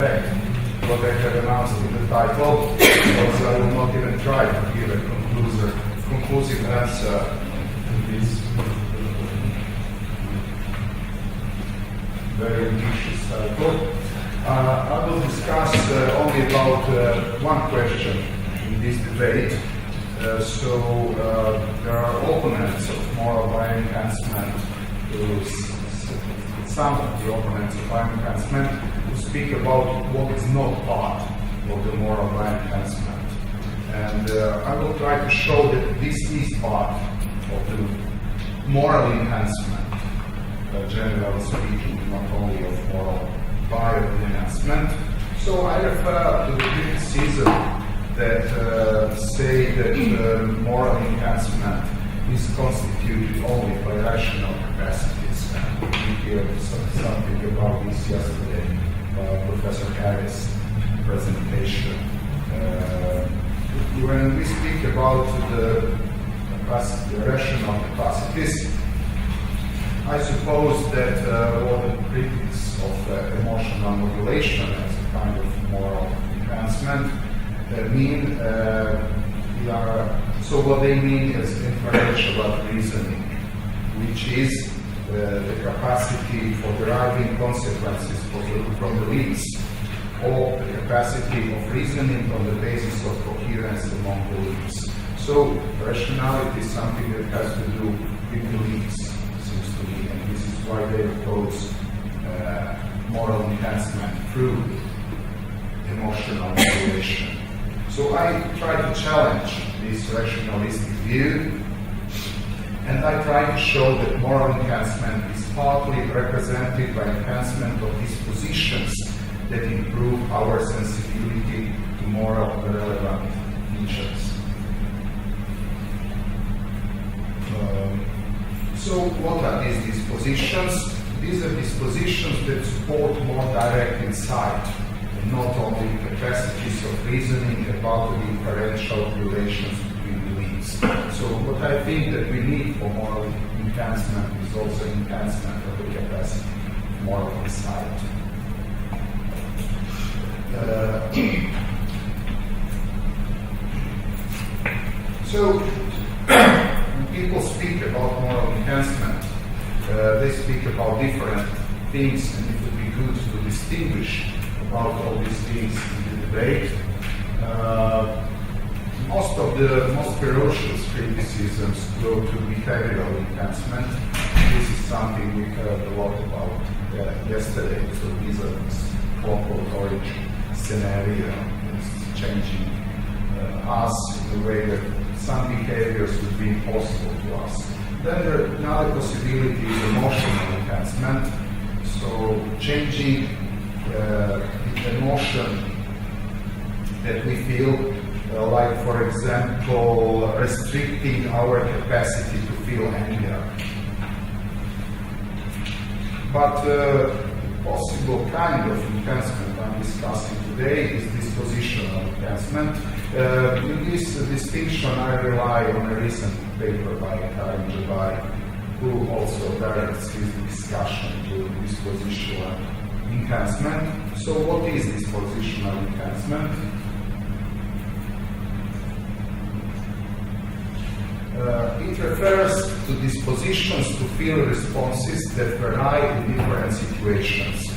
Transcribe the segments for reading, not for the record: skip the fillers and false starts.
what I have announced in the title, because I will not even try to give a conclusive answer to this very ambitious title. I will discuss only about one question in this debate. There are opponents of moral value enhancement, some of the opponents of value enhancement who speak about what is not part of the moral value enhancement. And I will try to show that this is part of the moral enhancement, generally speaking, not only of moral value enhancement. So I refer to the criticism that say that moral enhancement is constituted only by rational capacities. We heard something about this yesterday, Professor Harris' presentation. When we speak about the rational capacities, I suppose that all the critics of emotional modulation as a kind of moral enhancement so what they mean is inferential reasoning, which is the capacity for deriving consequences from beliefs, or the capacity of reasoning on the basis of coherence among beliefs. So rationality is something that has to do with beliefs, seems to me, and this is why they oppose moral enhancement through emotional modulation. So I try to challenge this rationalistic view, and I try to show that moral enhancement is partly represented by enhancement of dispositions that improve our sensibility to moral relevant features. So what are these dispositions? These are dispositions that support more direct insight, not only capacities of reasoning about the differential relations between beliefs. So what I think that we need for moral enhancement is also enhancement of the capacity of moral insight. So when people speak about moral enhancement, they speak about different things, and it would be good to distinguish about all these things in the debate. Most ferocious criticisms go to behavioral enhancement. This is something we heard a lot about yesterday. So these are this clockwork orange scenario that's changing us in a way that some behaviors would be impossible to us. Then another possibility is emotional enhancement. So changing emotion that we feel, like for example, restricting our capacity to feel anger. But possible kind of enhancement I'm discussing today is dispositional enhancement. In this distinction, I rely on a recent paper by Karim Jabari, who also directs his discussion to dispositional enhancement. So what is dispositional enhancement? It refers to dispositions to feel responses that vary in different situations.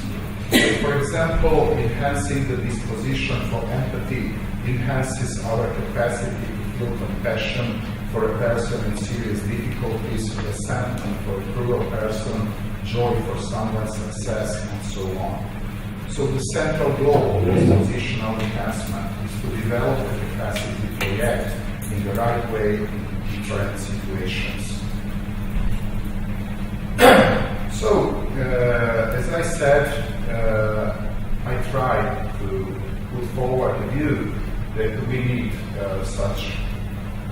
So for example, enhancing the disposition for empathy enhances our capacity to feel compassion for a person in serious difficulties, resentment for a cruel person, joy for someone's success, and so on. So the central goal of dispositional enhancement is to develop the capacity to react in the right way in different situations. So, as I said, I try to put forward the view that we need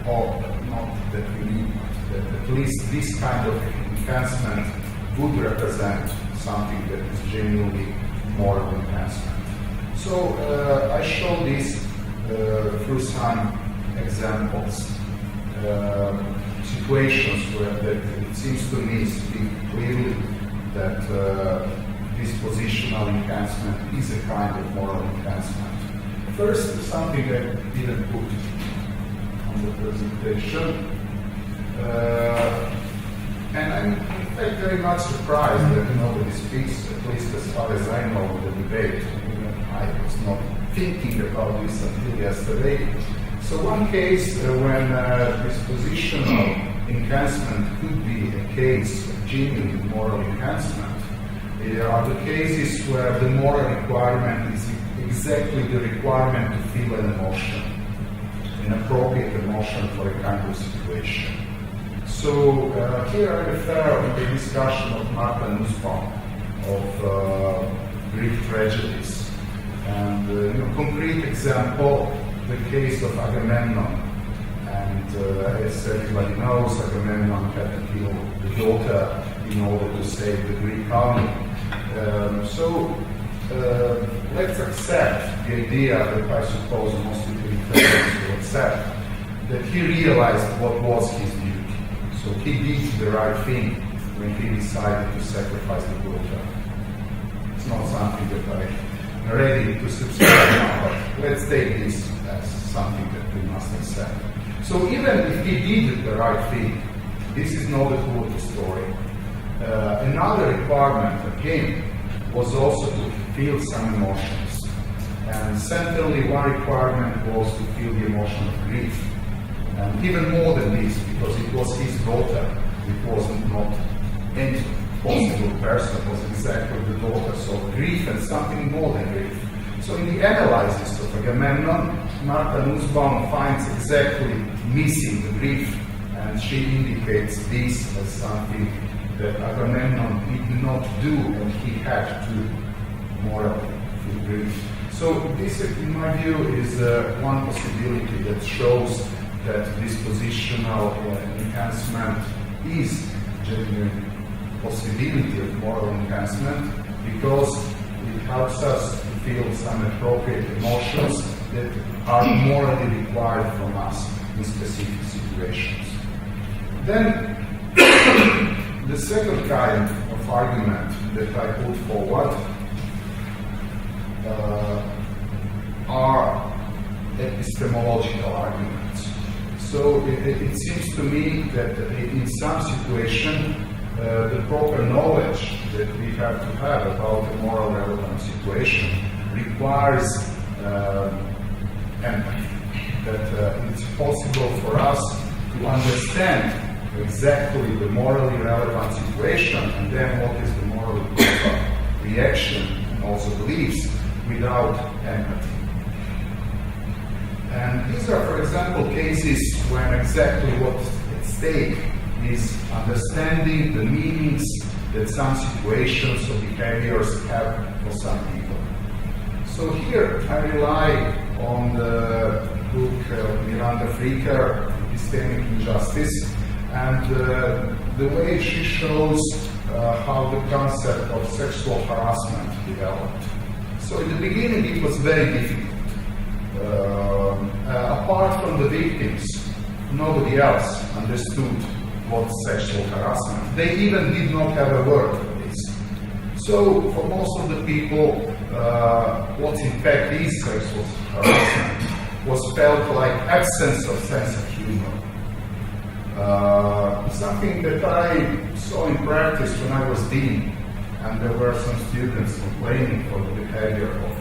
not that we need, that at least this kind of enhancement would represent something that is genuinely moral enhancement. So I show this through some examples, situations where it seems to me speak clearly that this positional enhancement is a kind of moral enhancement. First, something I didn't put on the presentation, and I'm in fact very much surprised that nobody speaks, at least as far as I know, in the debate. I was not thinking about this until yesterday. So one case when this positional enhancement could be a case of genuine moral enhancement are the cases where the moral requirement is exactly the requirement to feel an emotion, an appropriate emotion for a kind of situation. So here I refer to the discussion of Martha Nussbaum of Greek tragedies. And concrete example, the case of Agamemnon. And as everybody knows, Agamemnon had to kill the daughter in order to save the Greek army. Let's accept the idea that I suppose most utilitarians will accept, that he realized what was his duty. So he did the right thing when he decided to sacrifice the daughter. It's not something that I'm ready to subscribe now, but let's take this as something that we must accept. So even if he did the right thing, this is not the whole of the story. Another requirement of him was also to feel some emotions. And centrally, one requirement was to feel the emotion of grief. And even more than this, because it was his daughter, it wasn't not any possible person, it was exactly the daughter. So grief and something more than grief. So in the analysis of Agamemnon, Martha Nussbaum finds exactly missing the grief, and she indicates this as something that Agamemnon did not do, and he had to morally feel grief. So this, in my view, is one possibility that shows that this positional enhancement is genuine possibility of moral enhancement, because it helps us to feel some appropriate emotions that are morally required from us in specific situations. Then, the second kind of argument that I put forward are epistemological arguments. So it seems to me that in some situation, the proper knowledge that we have to have about a moral relevant situation requires empathy. That it's possible for us to understand exactly the morally relevant situation and then what is the morally proper reaction and also beliefs without empathy. And these are, for example, cases when exactly what's at stake is understanding the meanings that some situations or behaviors have for some people. So here I rely on the book Miranda Fricker, Epistemic Injustice, and the way she shows how the concept of sexual harassment developed. So in the beginning it was very difficult. Apart from the victims, nobody else understood what sexual harassment. They even did not have a word for this. So for most of the people, what in fact is sexual harassment was felt like absence of sense of humor. Something that I saw in practice when I was dean, and there were some students complaining for the behavior of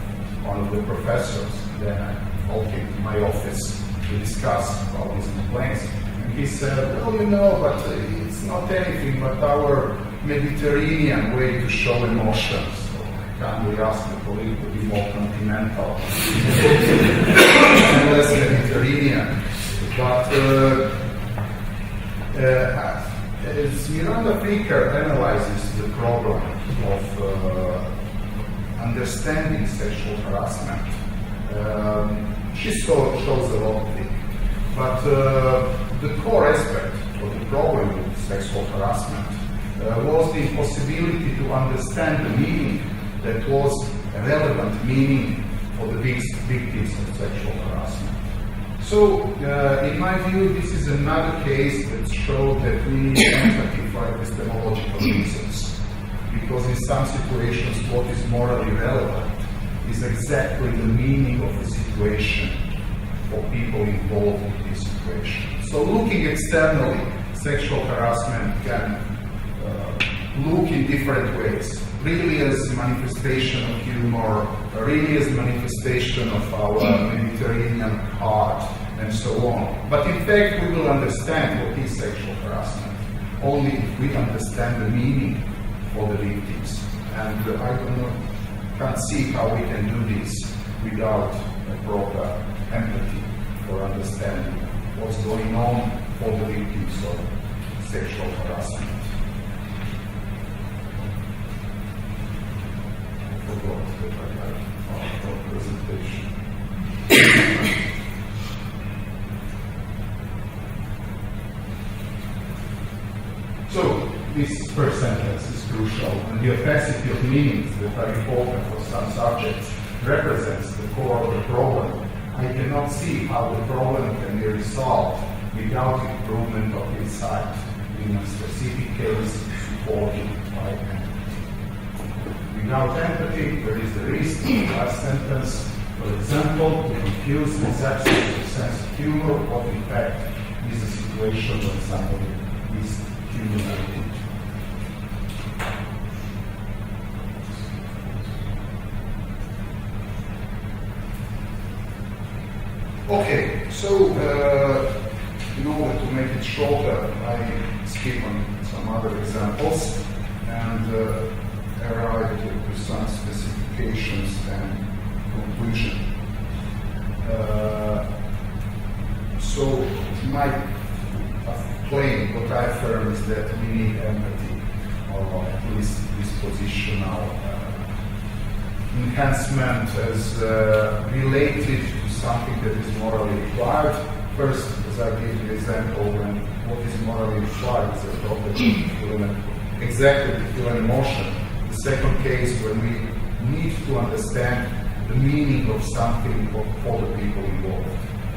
one of the professors. Then I called him to my office to discuss all these complaints. And he said, well, but it's not anything but our Mediterranean way to show emotions. So can we ask the colleague to be more continental and less Mediterranean? But as Miranda Fricker analyzes the problem of understanding sexual harassment, she shows a lot of it. But the core aspect of the problem with sexual harassment was the impossibility to understand the meaning that was a relevant meaning for the victims of sexual harassment. So, in my view, this is another case that showed that we need empathy for epistemological reasons. Because because in some situations what is morally relevant is exactly the meaning of the situation for people involved in this situation. So looking externally, sexual harassment can look in different ways, really as a manifestation of humor, really as a manifestation of our Mediterranean heart, and so on. But in fact, we will understand what is sexual harassment only if we understand the meaning for the victims. And can't see how we can do this without a proper empathy for understanding what's going on for the victims of sexual harassment. I forgot that I had our presentation. So, this first sentence is crucial, and the opacity of meanings that are important for some subjects represents the core of the problem. I cannot see how the problem can be resolved without improvement of insight in a specific case supported by empathy. Without empathy, there is the risk of last sentence, for example, to confuse this absence of sense of humor what in fact is a situation when somebody is humiliated. Okay, so in order to make it shorter, I skip on some other examples and arrive to some specifications and conclusion. So my claim, what I affirm is that we need empathy, or at least dispositional enhancement as related to something that is morally required. First, as I gave the example, when what is morally required is a property to feel exactly to feel an emotion. The second case, when we need to understand the meaning of something for the people involved,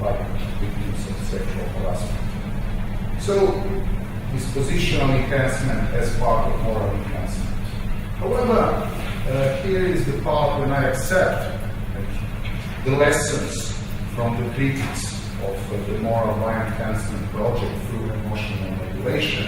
like victims of sexual harassment. So, dispositional enhancement as part of moral enhancement. However, here is the part when I accept the lessons from the critics of the moral enhancement project through emotional regulation.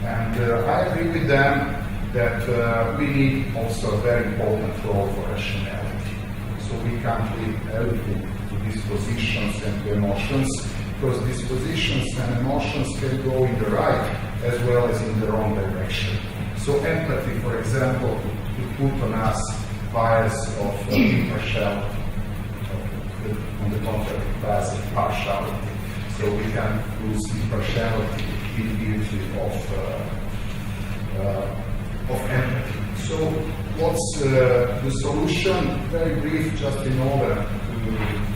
And I agree with them that we need also a very important role for rationality. So we can't leave everything to dispositions and to emotions, because dispositions and emotions can go in the right as well as in the wrong direction. So empathy, for example, to put on us bias of impartiality, on the contrary, bias of partiality. So we can lose impartiality in beauty of empathy. So what's the solution? Very brief, just in order to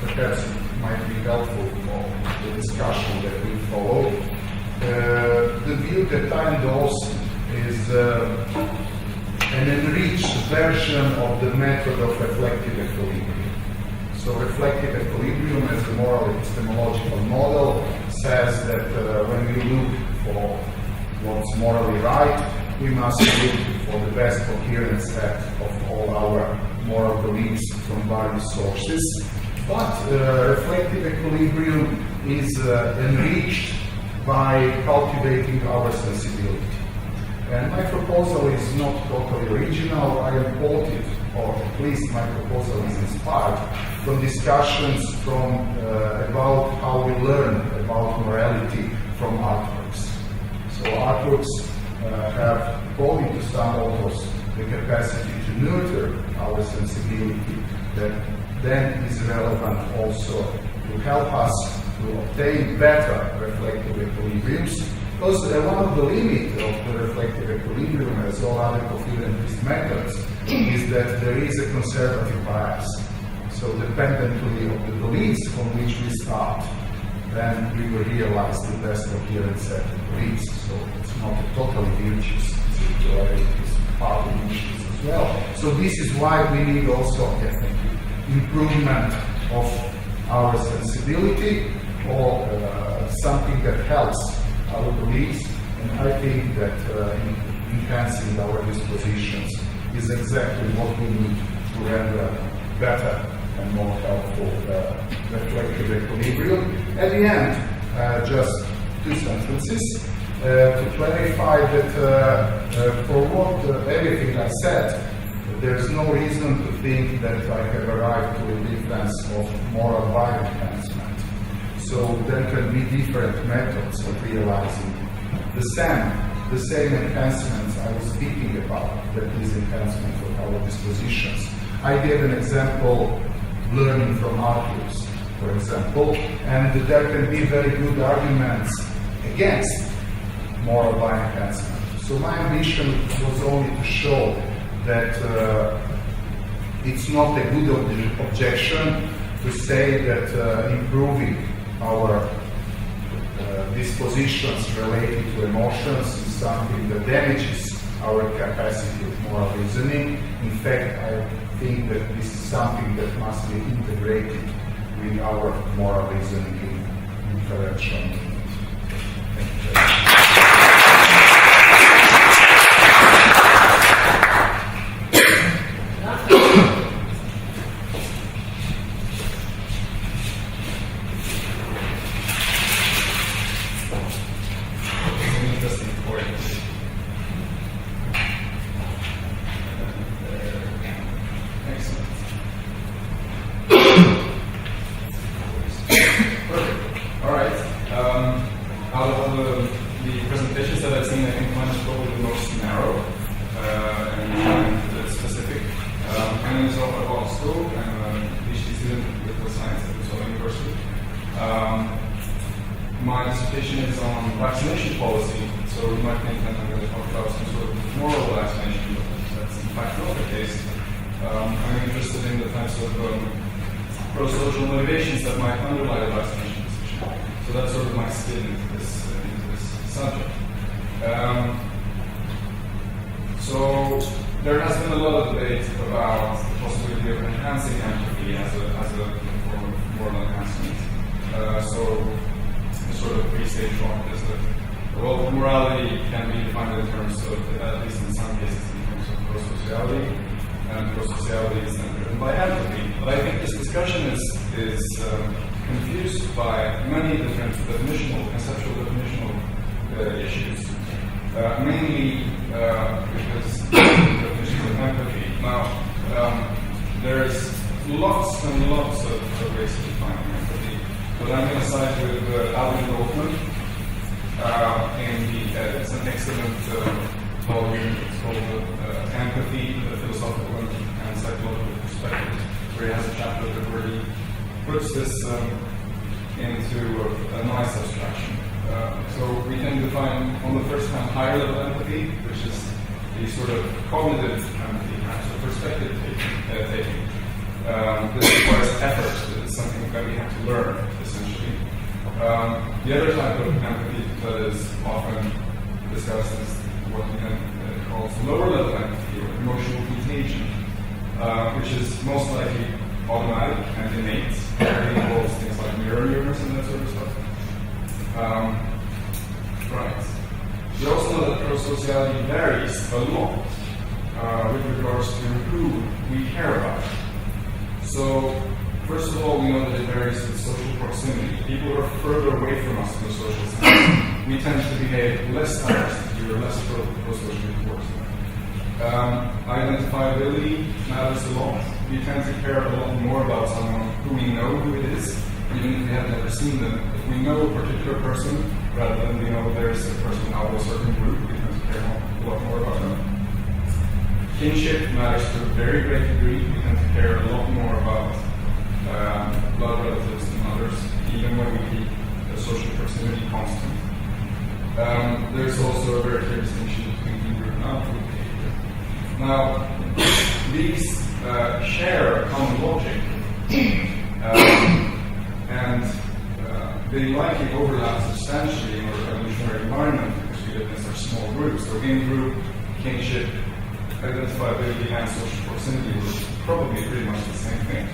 perhaps it might be helpful for the discussion that we follow. The view that I endorse is an enriched version of the method of reflective equilibrium. So reflective equilibrium as a moral epistemological model says that when we look for what's morally right, we must look for the best coherent set of all our moral beliefs from various sources. But reflective equilibrium is enriched by cultivating our sensibility. And my proposal is not totally original. I imported, or at least my proposal is inspired from discussions about how we learn about morality from artworks. So artworks have, according to some authors, the capacity to nurture our sensibility that then is relevant also to help us to obtain better reflective equilibriums. Because one of the limits of the reflective equilibrium, as all other coherentist methods, is that there is a conservative bias. So dependently of the beliefs from which we start, then we will realize the best coherent set of beliefs. So it's not a totally virtuous situation, it's partly vicious as well. So this is why we need also improvement of our sensibility, or something that helps our beliefs. And I think that enhancing our dispositions is exactly what we need to render better and more helpful reflective equilibrium. At the end, just 2 sentences to clarify that for what everything I said, there's no reason to think that I have arrived to a difference of moral value enhancement. So there can be different methods of realizing the same enhancements I was speaking about, that is enhancement of our dispositions. I gave an example, learning from arguments, for example, and there can be very good arguments against moral value enhancement. So my ambition was only to show that it's not a good objection to say that improving our dispositions related to emotions is something that damages our capacity of moral reasoning. In fact, I think that this is something that must be integrated with our moral reasoning in inferential movement. Thank you very much. My dissertation is on vaccination policy, so you might think that I'm going to talk about some sort of moral vaccination, but that's in fact not the case. I'm interested in the types of pro-social motivations that might underlie the vaccination decision. So that's sort of my spin into this subject. So there has been a lot of debate about the possibility of enhancing empathy as a form of moral enhancement. So the sort of pre-stage thought is that, well, morality can be defined in terms of, at least in some cases, in terms of pro-sociality, and pro-sociality is then driven by empathy. But I think this discussion is confused by many different conceptual definitional issues, mainly because definitions of empathy. Now, there's lots and lots of ways to define empathy. But I'm going to side with Alvin Goldman. It's an excellent volume. It's called Empathy, the Philosophical and Psychological Perspective, where he has a chapter where he puts this into a nice abstraction. So we can define, on the first hand, higher level empathy, which is the sort of cognitive empathy, perhaps, or perspective taking. This requires effort. It's something that we have to learn, essentially. The other type of empathy that is often discussed is what we can call lower level empathy, or emotional contagion, which is most likely automatic and innate. It involves things like mirror neurons and that sort of stuff. Right. We also know that pro-sociality varies a lot with regards to who we care about. So, first of all, we know that it varies with social proximity. People who are further away from us in the social sense, we tend to behave less diversity or less pro-socially towards them. Identifiability matters a lot. We tend to care a lot more about someone who we know who it is, even if we have never seen them. If we know a particular person, rather than we know there's a person out of a certain group, we tend to care a lot more about them. Kinship matters to a very great degree. We tend to care a lot more about blood relatives than others, even when we keep the social proximity constant. There's also a very clear distinction between in-group and out-group behavior. Now, these share a common logic, and they likely overlap substantially in our evolutionary environment because we live in such small groups. So in-group, kinship, identifiability, and social proximity were probably pretty much the same thing.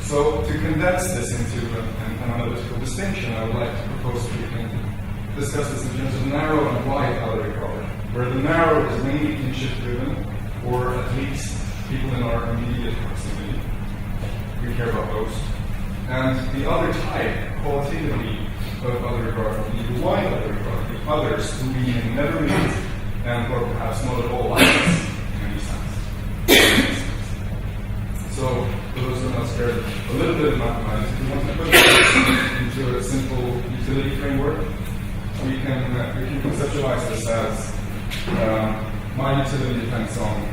So to condense this into an analytical distinction, I would like to propose three discuss this in terms of narrow and wide other regard, where the narrow is mainly kinship driven, or at least people in our immediate proximity. We care about those. And the other type, qualitatively, of other regard, the wide other regard, the others who we may never meet, and or perhaps not at all like us in any sense. So, for those who are not scared, a little bit of mathematics. If we want to put this into a simple utility framework, we can conceptualize this as my utility depends on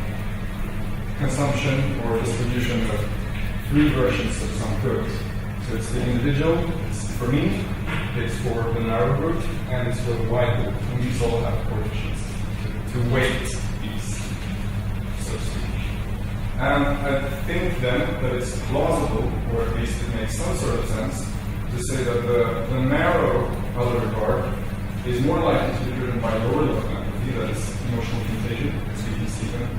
consumption or distribution of three versions of some good. So it's the individual, it's for me, it's for the narrow group, and it's for the wide group. And these all have coefficients to weight these, so to speak. And I think then that it's plausible, or at least it makes some sort of sense, to say that the narrow other regard is more likely to be driven by lower level empathy, that is emotional contagion, as we can see them,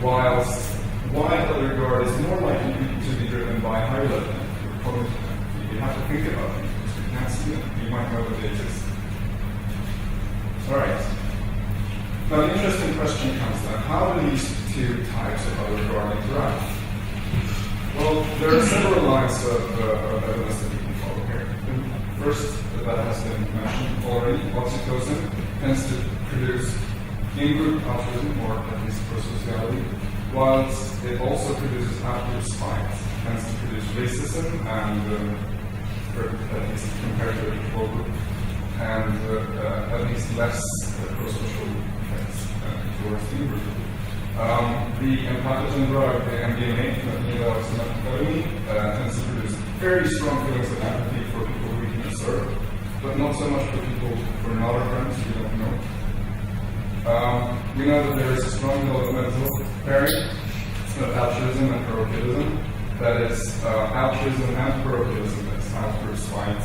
whilst wide other regard is more likely to be driven by higher level empathy, or cognitive empathy. You have to think about them, because we can't see them. You might know that they exist. Alright. Now the interesting question comes then, how do these two types of other regard interact? Well, there are several lines of evidence that we can follow here. First, that has been mentioned already, oxytocin tends to produce in-group altruism, or at least prosociality, whilst it also produces out-group spite, tends to produce racism, and at least compared to the control group, and at least less prosocial effects towards the in-group. The empathogen drug, the MDMA, Baccarini, tends to produce very strong feelings of empathy for people who we can serve, but not so much for people who are not our friends, we don't know. We know that there is a strong developmental pairing of altruism and parochialism. That is, altruism and parochialism, that's out-group spite,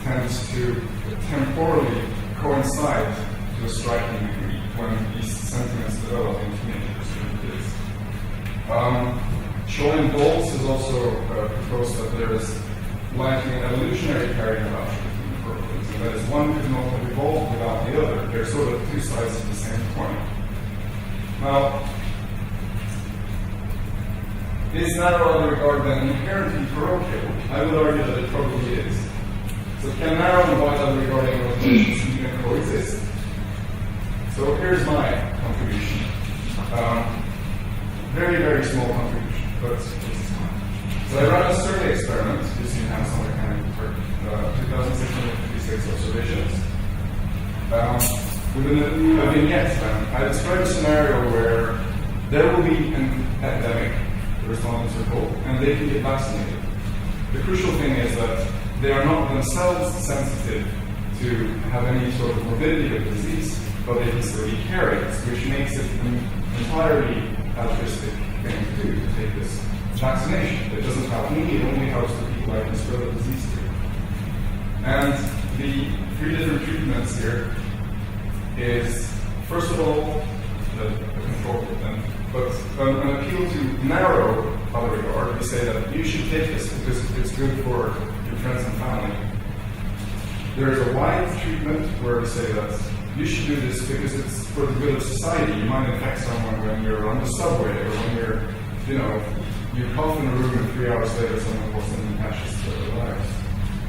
tends to temporally coincide to a striking degree when these sentiments develop in teenagers and kids. Schoen-Boltz has also proposed that there is likely an evolutionary pairing of altruism and parochialism. That is, one could not have evolved without the other. They're sort of two sides of the same coin. Now, is narrow other regard then inherently parochial? I would argue that it probably is. So can narrow and wide other regarding relations even coexist? So here's my contribution. Very, very small contribution, but this is fine. So I ran a survey experiment using hands-on mechanical work, 2,656 observations. Within a vignette, I described a scenario where there will be an epidemic, the respondents are told, and they can get vaccinated. The crucial thing is that they are not themselves sensitive to have any sort of morbidity of disease, but they can still be carriers, which makes it an entirely altruistic thing to do, to take this vaccination. It doesn't help me, it only helps the people I can spread the disease to. And the three different treatments here is, first of all, the control group, but an appeal to narrow other regard. We say that you should take this because it's good for your friends and family. There is a wide treatment where we say that you should do this because it's for the good of society. You might infect someone when you're on the subway or when you cough in a room and 3 hours later someone walks in and ashes to their lives.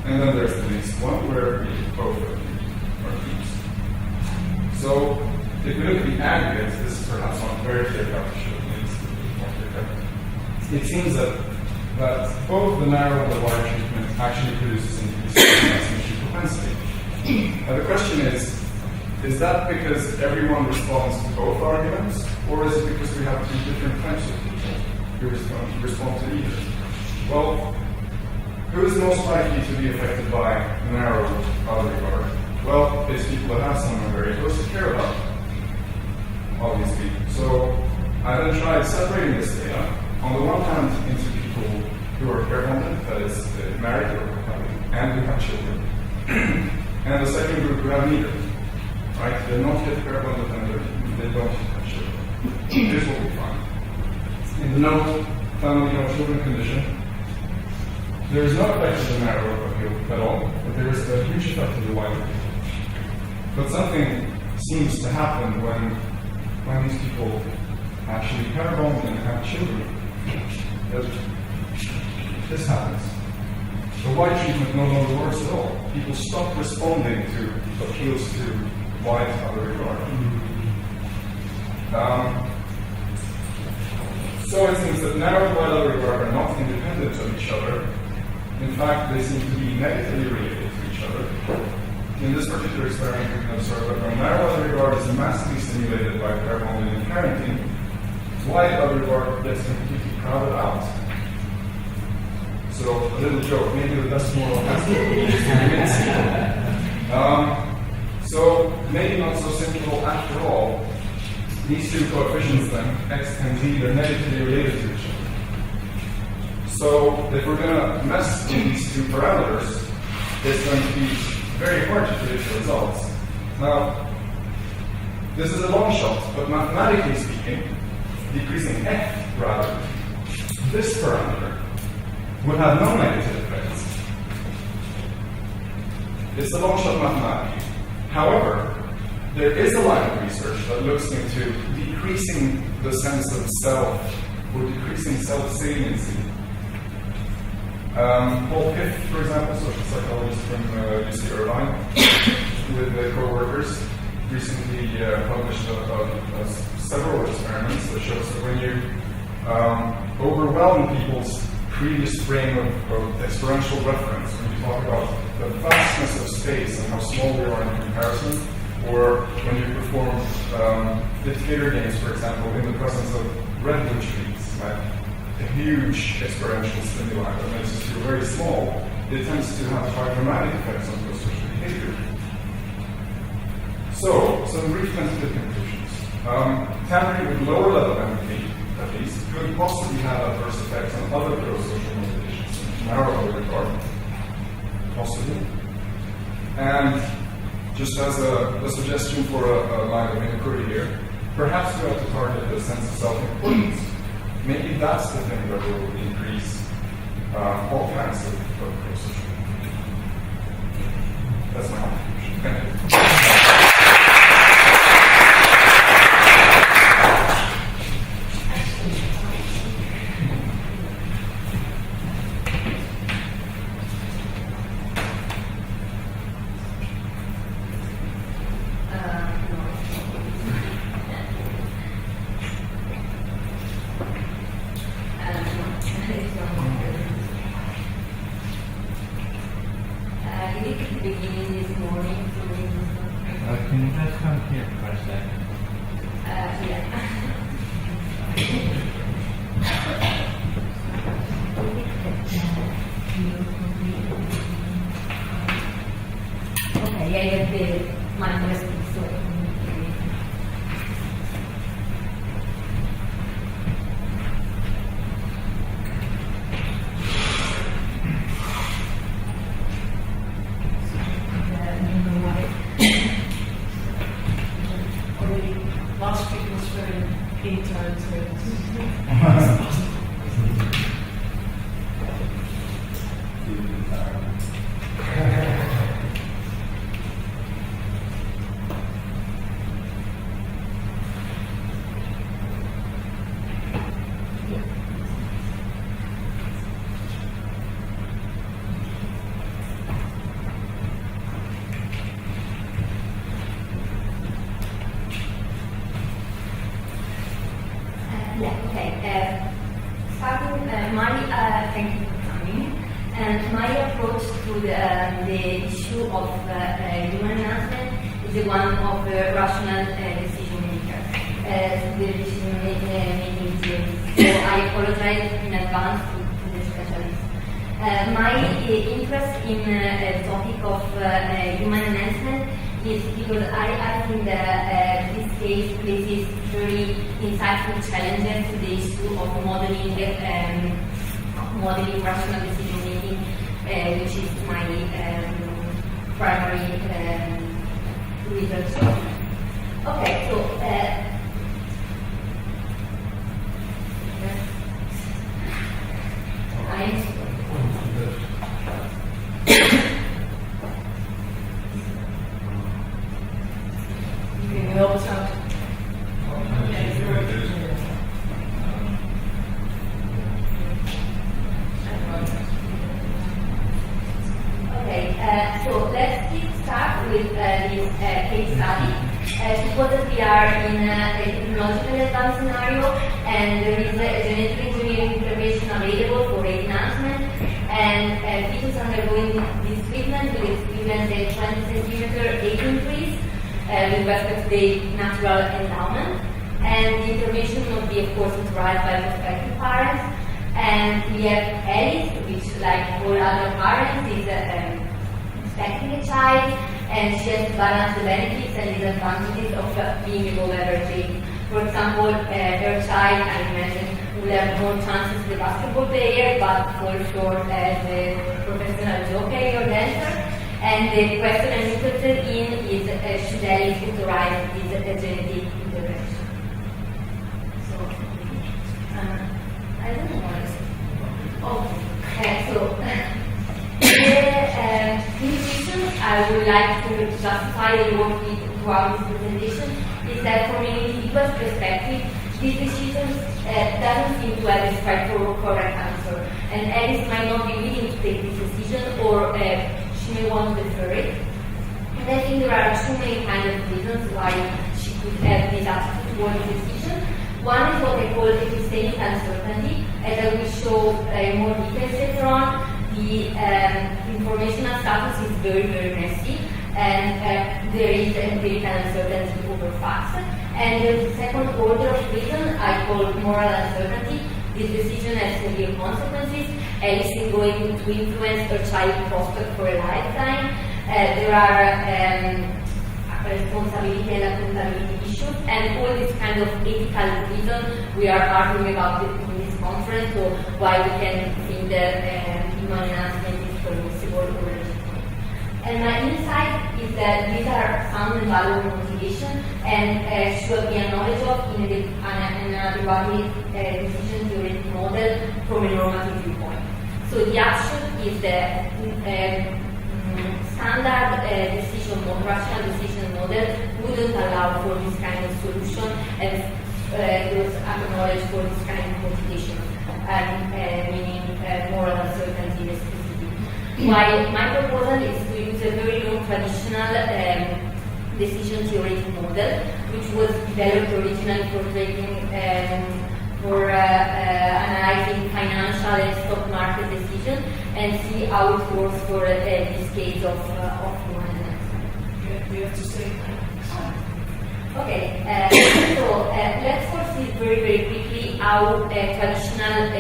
And then there's the next one where we both are used. So if we look at the aggregates, this is perhaps not very clear cut. It seems that both the narrow and the wide treatment actually produces increased transmission propensity. Now the question is that because everyone responds to both arguments, or is it because we have two different types of people who respond to either? Well, who is most likely to be affected by narrow other regard? Well, it's people that have someone very close to care about, obviously. So I then tried separating this data, on the one hand, into people who are care-bonded, that is, married or cohabiting, and who have children. And the second group who have neither. Right? They're not yet care-bonded and they don't have children. Here's what we find. In the no family, no children condition, there is no effect of the narrow appeal at all, but there is a huge effect of the wide appeal. But something seems to happen when these people actually pair bond and have children. This happens. The white treatment no longer works at all. People stop responding to appeals to white other regard. So it seems that narrow white other regard are not independent of each other. In fact, they seem to be negatively related to each other. In this particular experiment, we can observe that when narrow other regard is massively stimulated by pair bonding and parenting, white other regard gets completely crowded out. So a little joke, maybe the best moral has to So maybe not so simple after all. These two coefficients then, x and z, they're negatively related to each other. So if we're going to mess with these two parameters, it's going to be very hard to predict the results. Now, this is a long shot, but mathematically speaking, decreasing f rather, this parameter would have no negative effects. It's a long shot mathematically. However, there is a line of research that looks into decreasing the sense of self or decreasing self-saliency. Paul Piff, for example, social psychologist from UC Irvine, with the co-workers, recently published several experiments that shows that when you overwhelm people's previous frame of experiential reference, when you talk about the vastness of space and how small we are in comparison, or when you perform theater games, for example, in the presence of redwood trees, like a huge experiential stimuli that makes us feel very small, it tends to have quite dramatic effects on social behavior. So, some brief tentative conclusions. Tampering with lower level empathy, at least, could possibly have adverse effects on other pro-social motivations, narrow regard, possibly. And just as a suggestion for a line of inquiry here, perhaps we ought to target the sense of self-importance. Maybe that's the thing that will increase all kinds of pro-social. That's my contribution. Thank you. Can you just come here for a second? Okay, I have the mindless story. Last week was very intense. Thank you for coming. And my approach to the issue of human enhancement is the one of rational decision maker, the decision making theory. So I apologize in advance to the specialist. My interest in the topic of human enhancement is because I think that this case places very insightful challenges to the issue of modeling rational decision making, which is my primary research. Okay, so that we are in a technologically advanced scenario, and there is a genetic engineering intervention available for enhancement, and fetus undergoing this treatment will experience a 20 centimeter age increase with respect to the natural endowment. And the intervention must be, of course, authorized by prospective parents. And we have Alice, which, like all other parents, is expecting a child, and she has to balance the benefits and disadvantages of being above average age. For example, her child, I imagine, will have more chances as a basketball player, but fall short as a professional jockey or dancer. And the question I'm interested in is, should Alice authorize this genetic intervention? So, I don't know what to say. So, in addition, I would like to justify the work throughout this presentation is that from an individual's perspective, this decision doesn't seem to have a straightforward correct answer, and Alice might not be willing to take this decision, or she may want to defer it. And I think there are too many kinds of reasons why she could have this attitude toward the decision. One is what I call epistemic uncertainty, as I will show more details later on. The informational status is very, very messy, and there is empirical uncertainty over facts. And the second order of reason I call moral uncertainty. This decision has severe consequences. Alice is going to influence her child prospect for a lifetime. There are responsibility and accountability issues, and all this kind of ethical reason we are arguing about in this conference, so why we can think that human enhancement is permissible or legitimate. And my insight is that these are sound and valuable motivation, and should be acknowledged of in an adequate decision theoretic model from a normative viewpoint. So the upshot is that standard rational decision model wouldn't allow for this kind of solution, and was acknowledged for this kind of motivation, meaning moral uncertainty and specificity. While my proposal is to use a very non-traditional decision theoretic model, which was developed originally for analyzing financial and stock market decisions, and see how it works for this case of human enhancement. You have to say Okay, so let's first see very, very quickly how a traditional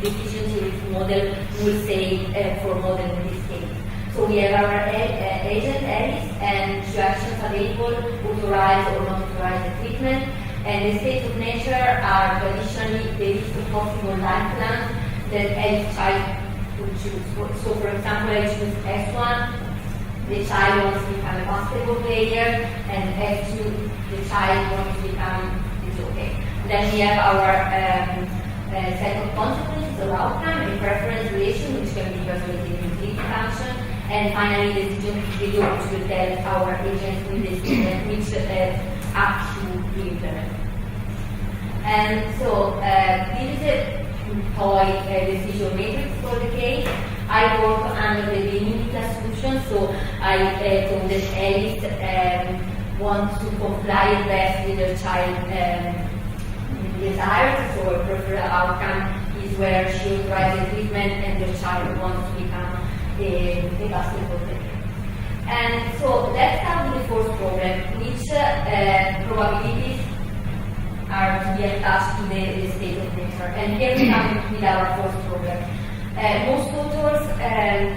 decision theoretic model will say for model in this case. So we have our agent Alice, and two actions available, authorize or not authorize the treatment, and the states of nature are traditionally the list of possible life plans that Alice's child would choose. So for example, I choose S1, the child wants to become a basketball player, and F2, the child wants to become a jockey. Then we have our set of consequences or outcome, a preference relation, which can be translated into utility function, and finally the decision trigger, which will tell our agent which act to implement. And so this is a toy decision matrix for the case. I work under the limited assumption, so I told that Alice wants to comply best with her child desires, so a preferred outcome is where she authorizes treatment and the child wants to become a basketball player. And so let's start with the first problem, which probabilities are to be attached to the state of nature. And here we come with our first problem. Most authors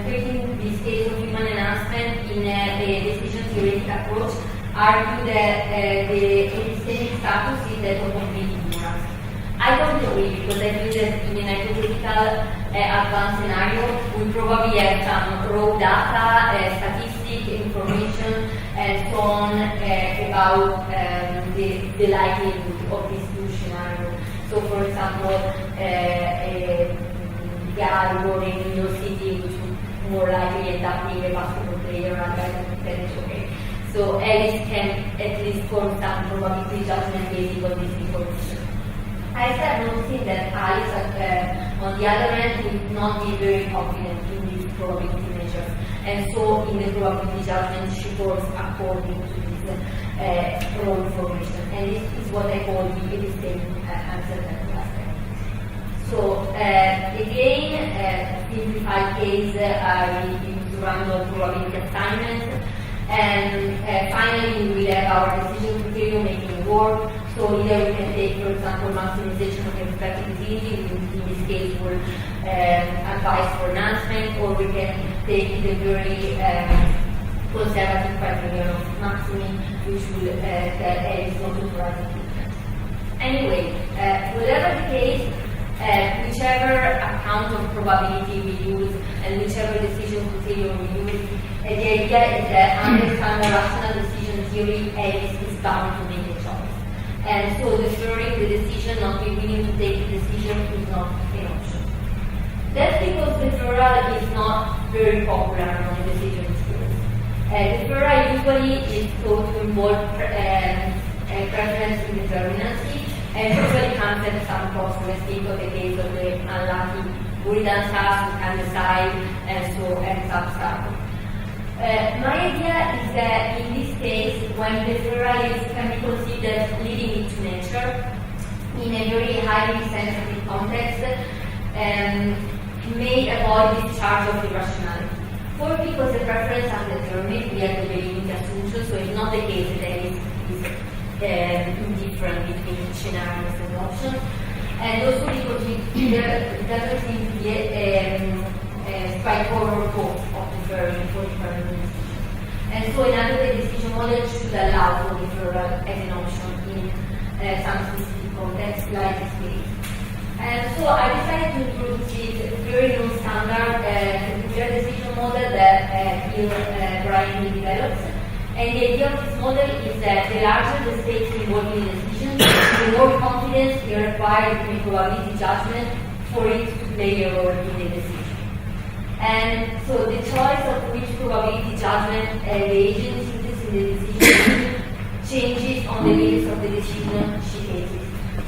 treating this case of human enhancement in a decision theoretic approach argue that the epistemic status is that of complete ignorance. I don't agree, because I think that in an hypothetical advanced scenario, we probably have some raw data, statistic information, and so on about the likelihood of these two scenarios. So, for example, a guy born in New York City, which would more likely end up being a basketball player rather than tennis jockey. So Alice can at least form some probability judgment based on this information. I start noticing that Alice, on the other hand, would not be very confident in these probability measures. and so in the probability judgment she works according to this raw information. And this is what I call the epistemic uncertainty aspect. So again, simplified case, I use random probability assignment. And finally, we will have our decision criteria making work. So either we can take, for example, maximization of expected utility, in this case, for advice for announcement, or we can take the very conservative criterion of maximum, which will tell is not authorized. Anyway, whatever the case, whichever account of probability we use and whichever decision criteria we use, the idea is that under standard rational decision theory, Alice is bound to make a choice. And so deferring the decision, not being willing to take the decision, is not an option. That's because deferral is not very popular among decision theories. Deferral usually is thought to involve preference indeterminacy, and usually comes at some cost. Let's think of the case of the unlucky Buridan task, who can decide, and so ends up starting. My idea is that in this case, when deferral can be considered leading into nature, in a very highly sensitive context, may avoid this charge of irrationality. For because the preference are determined, we have the believing assumption, so it's not the case that there is indifferent between scenarios and options. And also because it doesn't seem to be a straightforward code of deferring for different decisions. And so another decision model should allow for deferral as an option in some specific context like this case. And so I decided to introduce this very non-standard computer decision model that Baccarini develops. And the idea of this model is that the larger the stakes involved in the decision, the more confidence is required in probability judgment for it to play a role in the decision. And so the choice of which probability judgment the agent uses in the decision changes on the basis of the decision she takes.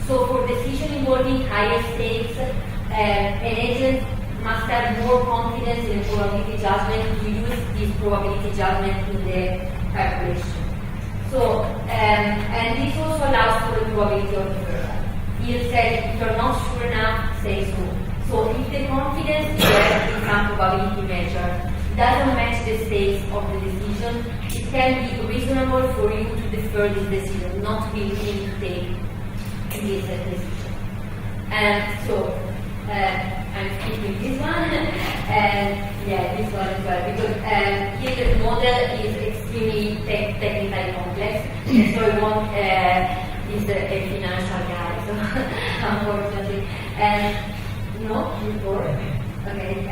So for decision involving higher stakes, an agent must have more confidence in the probability judgment to use this probability judgment in the calculation. So, and this also allows for the probability of deferral. He said, if you're not sure enough, say so. So if the confidence is there in some probability measure doesn't match the stakes of the decision, it can be reasonable for you to defer this decision, not to be willing to take this decision. And so, I'm skipping this one, and yeah, this one as well, because here the model is extremely technically complex, and so I want is a financial guy, so unfortunately. No, before. Okay,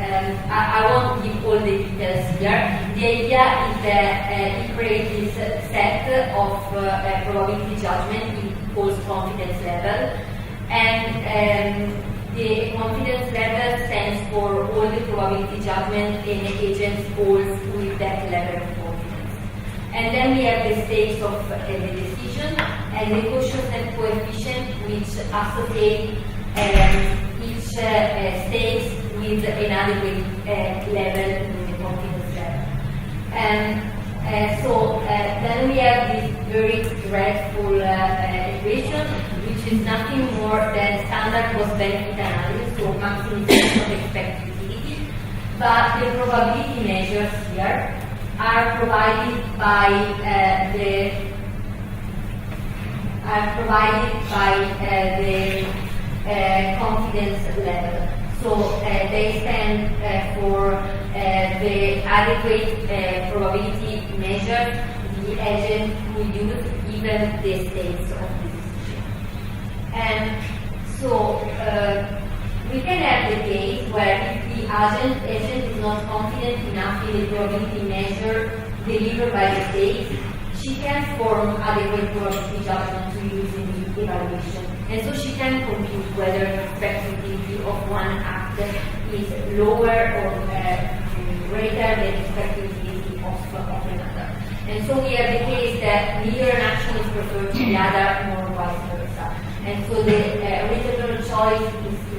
I won't give all the details here. The idea is that he creates this set of probability judgment in false confidence level, and the confidence level stands for all the probability judgment in the agents falls with that level of confidence. And then we have the stakes of the decision and the quotient coefficient, which associate each stakes with an adequate level in the confidence level. And so then we have this very dreadful equation, which is nothing more than standard cost-benefit analysis, so maximization of expected utility. But the probability measures here are provided by the confidence level. So they stand for the adequate probability measure the agent will use given the stakes of the decision. And so we can have the case where if the agent is not confident enough in the probability measure delivered by the stakes, she can form adequate probability judgment to use in the evaluation. And so she can compute whether the expectancy of one act is lower or greater than the expectancy of another. And so we have the case that neither an action is preferred to the other, nor vice versa. And so the reasonable choice is to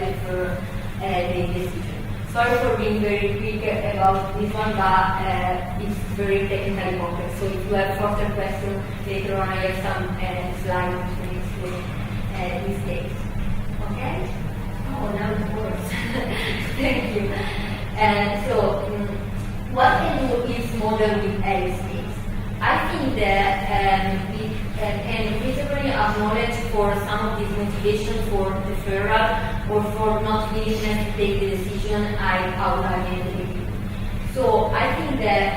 defer the decision. Sorry for being very quick about this one, but it's very technically complex. So if you have further questions later on, I have some slides to explain these days. Okay? Oh, now it works. Thank you. What can do this model with Ahlskog? I think that it can visibly acknowledge for some of these motivations for deferral or for not willingness to take the decision I outlined in the beginning. So I think that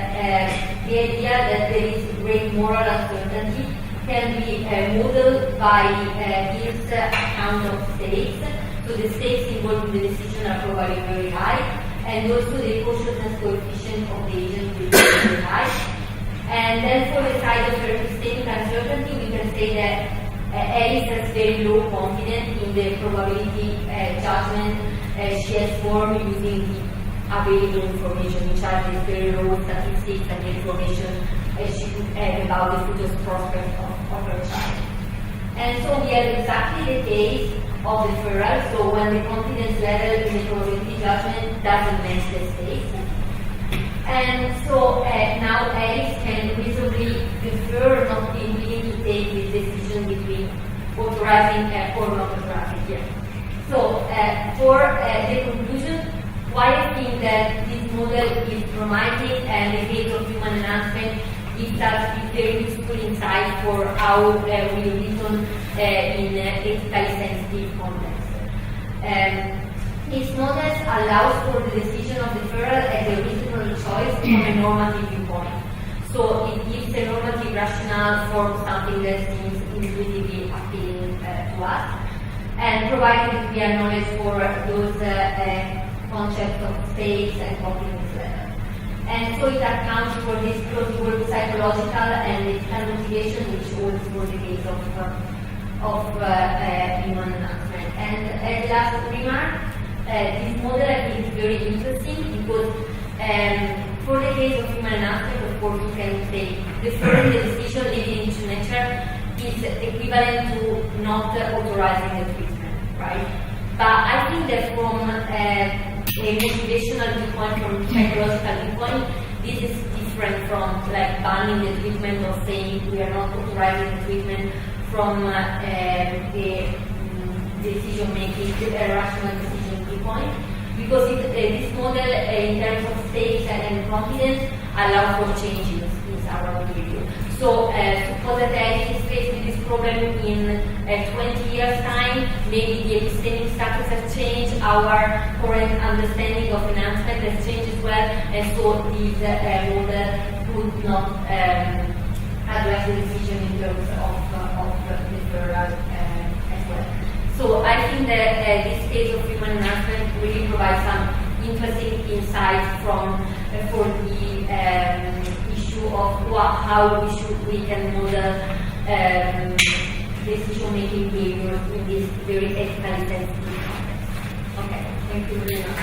the idea that there is great moral uncertainty can be modeled by this account of stakes. So the stakes involved in the decision are probably very high, and also the cautiousness coefficient of the agent will be very high. And then for the side of systemic uncertainty, we can say that Alice has very low confidence in the probability judgment she has formed using the available information, which are the very low statistics and the information she could have about the future prospect of her child. And so we have exactly the case of deferral, so when the confidence level in the probability judgment doesn't match the stakes. And so now Alice can reasonably defer, not being willing to take this decision between authorizing or not authorizing here. So for the conclusion, why I think that this model is promising and the case of human enhancement gives us very useful insight for how we reason in ethically sensitive contexts. This model allows for the decision of deferral as a reasonable choice from a normative viewpoint. So it gives a normative rationale for something that seems intuitively appealing to us, and provided that we acknowledge for those concepts of stakes and confidence level. And so it accounts for this plausible psychological and ethical motivation, which also was the case of human enhancement. And as last remark, this model I think is very interesting because for the case of human enhancement, of course, you can say deferring the decision leading into nature is equivalent to not authorizing the treatment, right? But I think that from a motivational viewpoint, from a psychological viewpoint, this is different from like banning the treatment or saying we are not authorizing the treatment from a decision-making, a rational decision viewpoint, because this model, in terms of stakes and confidence, allows for changes in our behavior. So suppose that Alice is faced with this problem in 20 years' time, maybe the epistemic status has changed, our current understanding of enhancement has changed as well, and so this model could not address the decision in terms of deferral as well. So I think that this case of human enhancement really provides some interesting insights for the issue of how we can model decision-making behaviors in this very ethically sensitive context. Okay, thank you very much.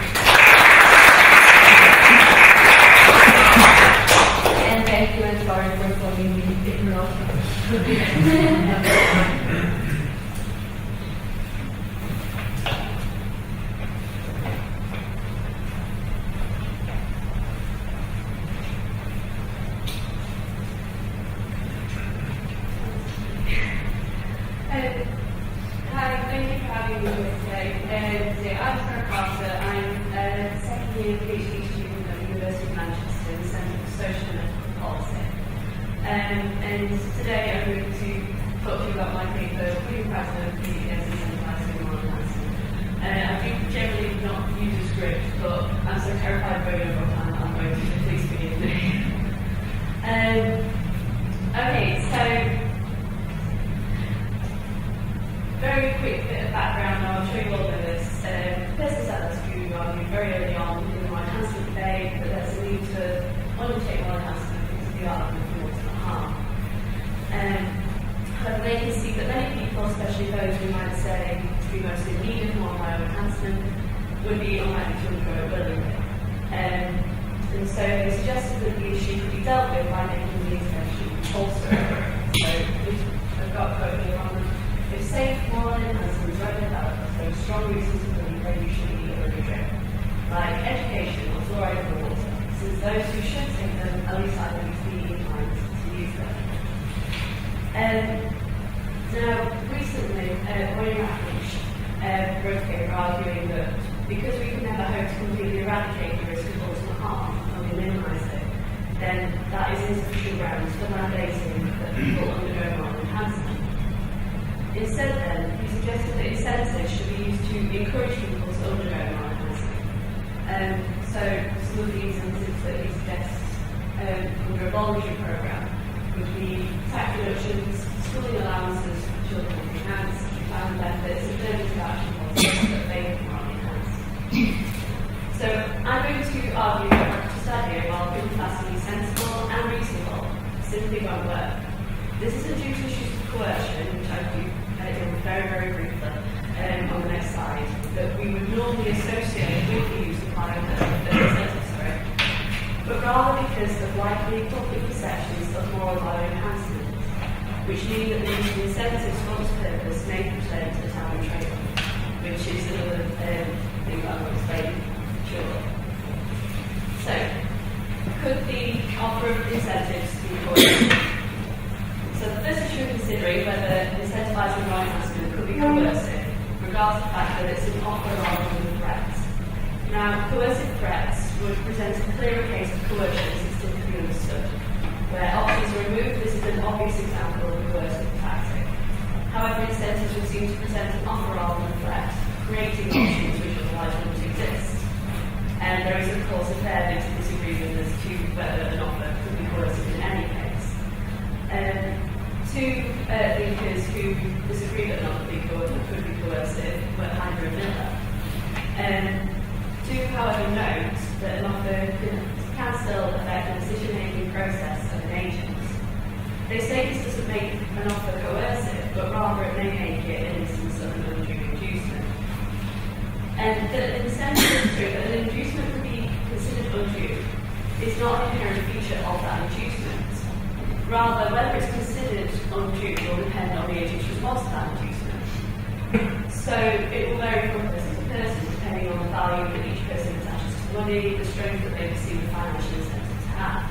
And thank you and sorry for calling me technological. Hi, thank you for having me here today. I'm Sarah Carter. I'm a second year PhD student at the University of Manchester in the Centre for Social and Ethical Policy. And today I'm going to talk to you about my paper, Being President, Against Incentivizing Moral Enhancement. I think generally not use a script, but I'm so terrified of going over time that I'm going to, so please forgive me. Okay, so very quick bit of background, I'll show you all of this. First is Ahlskog argued very early on in the moral enhancement debate that there's a need to undertake moral enhancement because of the argument for ultimate harm. However, they can see that many people, especially those who might say to be most in need of moral enhancement, would be unlikely to undergo it willingly. And so they suggested that the issue could be dealt with by making the intervention compulsory. So I've got a quote here on them. If safe, moral enhancement is readily developed, there are strong reasons to believe that you should be a regret. like education or fluoride in the water, since those who should take them are least likely to be inclined to use them. Now, recently, William Ahlskog wrote a paper arguing that because we can never hope to completely eradicate the risk of ultimate harm, only minimise it, then that is insufficient grounds for mandating that people undergo moral enhancement. Instead, then, he suggested that incentives should be used to encourage people to undergo moral enhancement. So, some of the incentives that he suggests under a voluntary programme would be tax reductions, schooling allowances for children with enhanced, family benefits, and affirmative action policies that they can morally enhance. So, I'm going to argue that practice idea, while being classically sensible and reasonable, simply won't work. This isn't due to issues of coercion, which I do very, very briefly on the next slide, that we would normally associate with the use of incentives, but rather because of likely public perceptions of moral value enhancement, which mean that the use of incentives for this purpose may present a taboo trade-off, which is another thing that I will explain shortly. So, could the offer of incentives be coercive? So the first issue we're considering whether incentivising moral enhancement could be coercive, regards the fact that it's an offer rather than a threat. Now, coercive threats would present a clearer case of coercion as it's typically understood. Where options are removed, this is an obvious example of a coercive tactic. However, incentives would seem to present an offer rather than a threat, creating options which otherwise wouldn't exist. And there is, of course, a fair bit of disagreement as to whether an offer could be coercive in any case. Two thinkers who disagree that an offer could be coercive were Haider and Miller. Do, however, note that an offer can still affect the decision-making process of an agent. They say this doesn't make an offer coercive, but rather it may make it an instance of an undue inducement. And the incentive is true that an inducement could be considered undue is not an inherent feature of that inducement. Rather, whether it's considered undue will depend on the agent's response to that inducement. So it will vary from person to person, depending on the value that each person attaches to money, the strength that they perceive the financial incentive to have.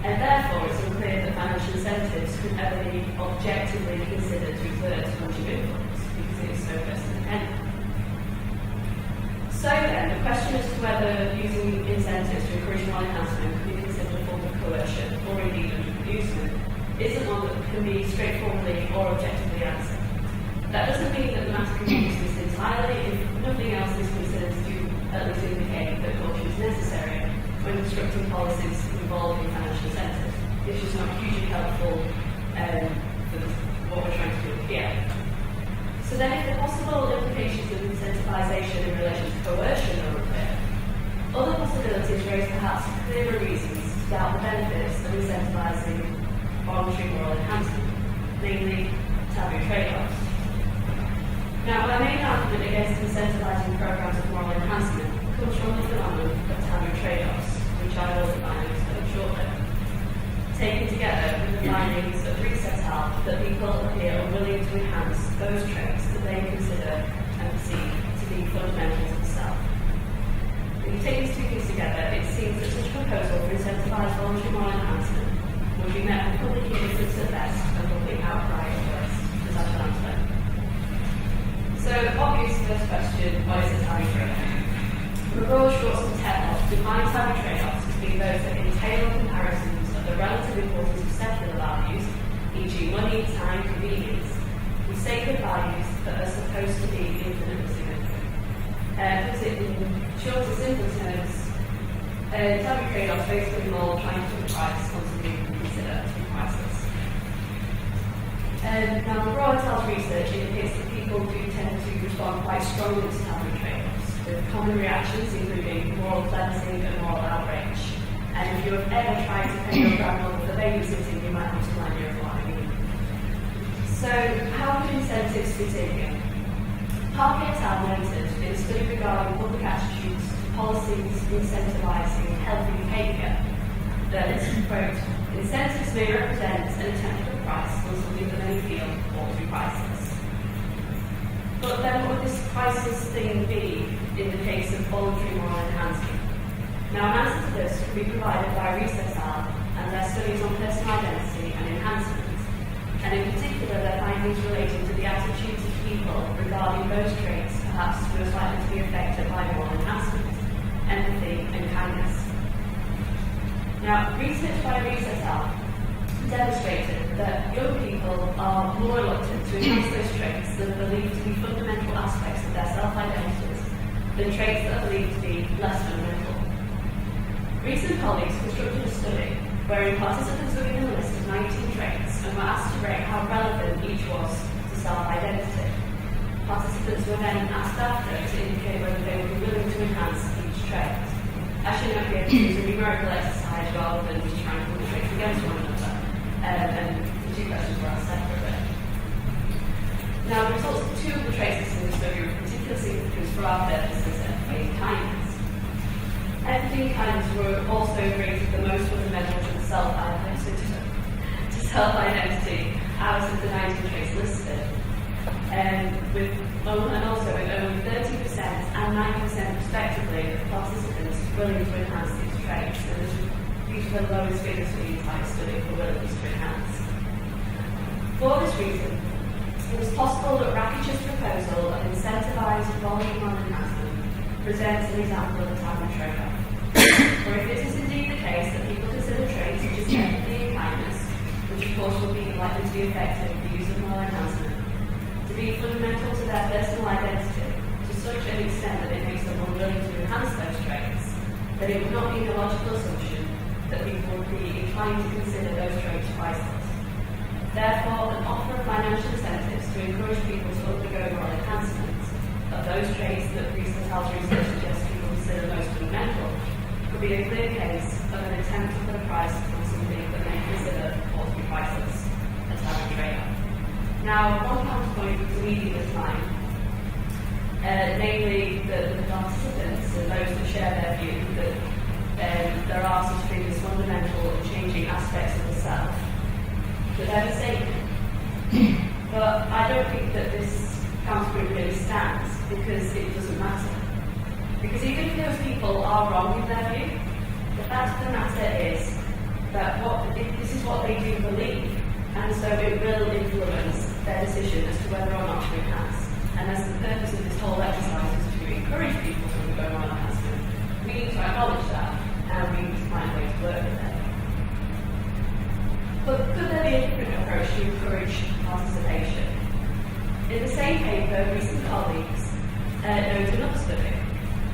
And therefore, it's unclear that financial incentives could ever be objectively considered to exert undue influence, because it is so person-dependent. So then, the question as to whether using incentives to encourage moral enhancement could be considered a form of coercion, or indeed inducement, isn't one that can be straightforwardly or objectively answered. That doesn't mean that the matter can be dismissed entirely if nothing else is considered to at least indicate that caution is necessary when constructing policies involving financial incentives. It's just not hugely helpful for what we're trying to do here. So then if the possible implications of incentivisation in relation to coercion are unclear, other possibilities raise perhaps clearer reasons to doubt the benefits of incentivising voluntary moral enhancement, namely taboo trade-offs. Now, my main argument against incentivising programmes of moral enhancement comes from the phenomenon of taboo trade-offs, which I will define and explain shortly. Taken together with the findings of research out that people appear unwilling to enhance those traits that they consider and perceive to be fundamental to the self. When you take these two things together, it seems that such a proposal for incentivised voluntary moral enhancement would be met with public indifference at best and public outcry at worst, as I shall explain. So, obvious first question, what is a taboo trade-off? McGraw, Schwartz and Tetloff define taboo trade-offs as being those that entail comparisons of the relative importance of secular values, e.g. money, time, convenience, with sacred values that are supposed to be infinitely significant. Because in short and simple terms, taboo trade-offs basically involve trying to put a price on something we consider to be priceless. Now, McGraw and Tell's research indicates that people do tend to respond quite strongly to taboo trade-offs, with common reactions including moral cleansing and moral outrage. And if you have ever tried to pay your grandmother for babysitting, you might have some idea of what I mean. So, how do incentives fit in here? Parker et al. Noted in a study regarding public attitudes to policies incentivising healthy behaviour that, quote, incentives may represent an attempt to put a price on something that many feel ought to be priceless. But then what would this priceless thing be in the case of voluntary moral enhancement. Now, an answer to this can be provided by Research Lab and their studies on personal identity and enhancement, and in particular their findings relating to the attitudes of people regarding those traits perhaps most likely to be affected by moral enhancement, empathy and kindness. Now, research by Research Lab demonstrated that young people are more reluctant to enhance those traits that are believed to be fundamental aspects of their self-identities than traits that are believed to be less fundamental. Recent colleagues constructed a study wherein participants were given a list of 19 traits and were asked to rate how relevant each was to self-identity. Participants were then asked after to indicate whether they would be willing to enhance each trait. As you know, here, it's a numerical exercise rather than just trying to put the traits against one another. And the two questions were asked separately. Now, the results of two of the traits in the study were of particular significance for our purposes and faith kindness. Empathy and kindness were also rated the most fundamental to self-identity out of the 19 traits listed. And also with only 30% and 9% respectively of participants willing to enhance these traits. And these were the lowest figures for the entire study for willingness to enhance. For this reason, it was possible that Rakic's proposal of incentivised volume on enhancement presents an example of a type of trade-off. For if it is indeed the case that people consider traits such as empathy and kindness, which of course will be likely to be effective for the use of moral enhancement, to be fundamental to their personal identity to such an extent that it makes them unwilling to enhance those traits, then it would not be a logical assumption that people would be inclined to consider those traits priceless. Therefore, an offer of financial incentives to encourage people to undergo moral enhancement of those traits that Research research suggests people consider most fundamental could be a clear case of an attempt to put a price on something that they consider ought to be priceless, a type of trade-off. Now, one counterpoint to leading this line, namely that the participants and those that share their view that there are such things as fundamental and changing aspects of the self, that they're mistaken. But I don't think that this counterpoint really stands because it doesn't matter. Because even if those people are wrong in their view, the fact of the matter is that this is what they do believe, and so it will influence their decision as to whether or not to enhance. And as the purpose of this whole exercise is to encourage people to undergo moral enhancement, we need to acknowledge that, and we need to find ways to work with it. But could there be a different approach to encourage participation? In the same paper, recent colleagues noted another study,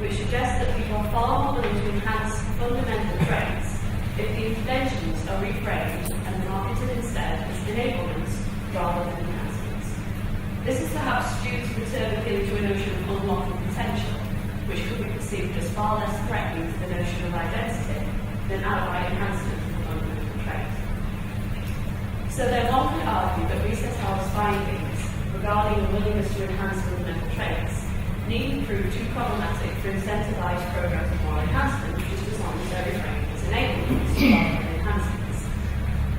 which suggests that people are far more willing to enhance fundamental traits if the interventions are reframed and marketed instead as enablements rather than enhancements. This is perhaps due to the term appealing to a notion of unlocking potential, which could be perceived as far less threatening to the notion of identity than outright enhancement of a fundamental trait. So then one could argue that Research Lab's findings regarding a willingness to enhance fundamental traits needn't prove too problematic for incentivised programs of moral enhancement, just as long as they're reframed as enablements rather than enhancements.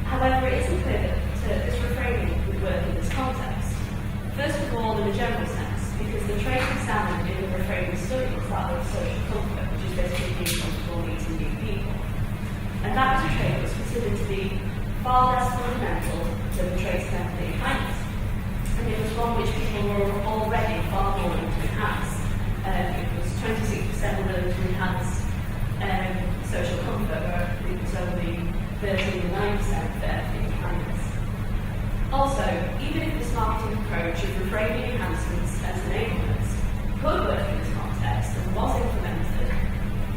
However, it isn't clear that this reframing would work in this context. First of all, in a general sense, because the trait examined in the reframing study was that of social comfort, which is basically being comfortable meeting new people. And that was a trait that was considered to be far less fundamental than the traits of empathy and kindness. And it was one which people were already far more willing to enhance. It was 26% willing to enhance social comfort, where it was only 39% for empathy and kindness. Also, even if this marketing approach of reframing enhancements as enablements could work in this context and was implemented,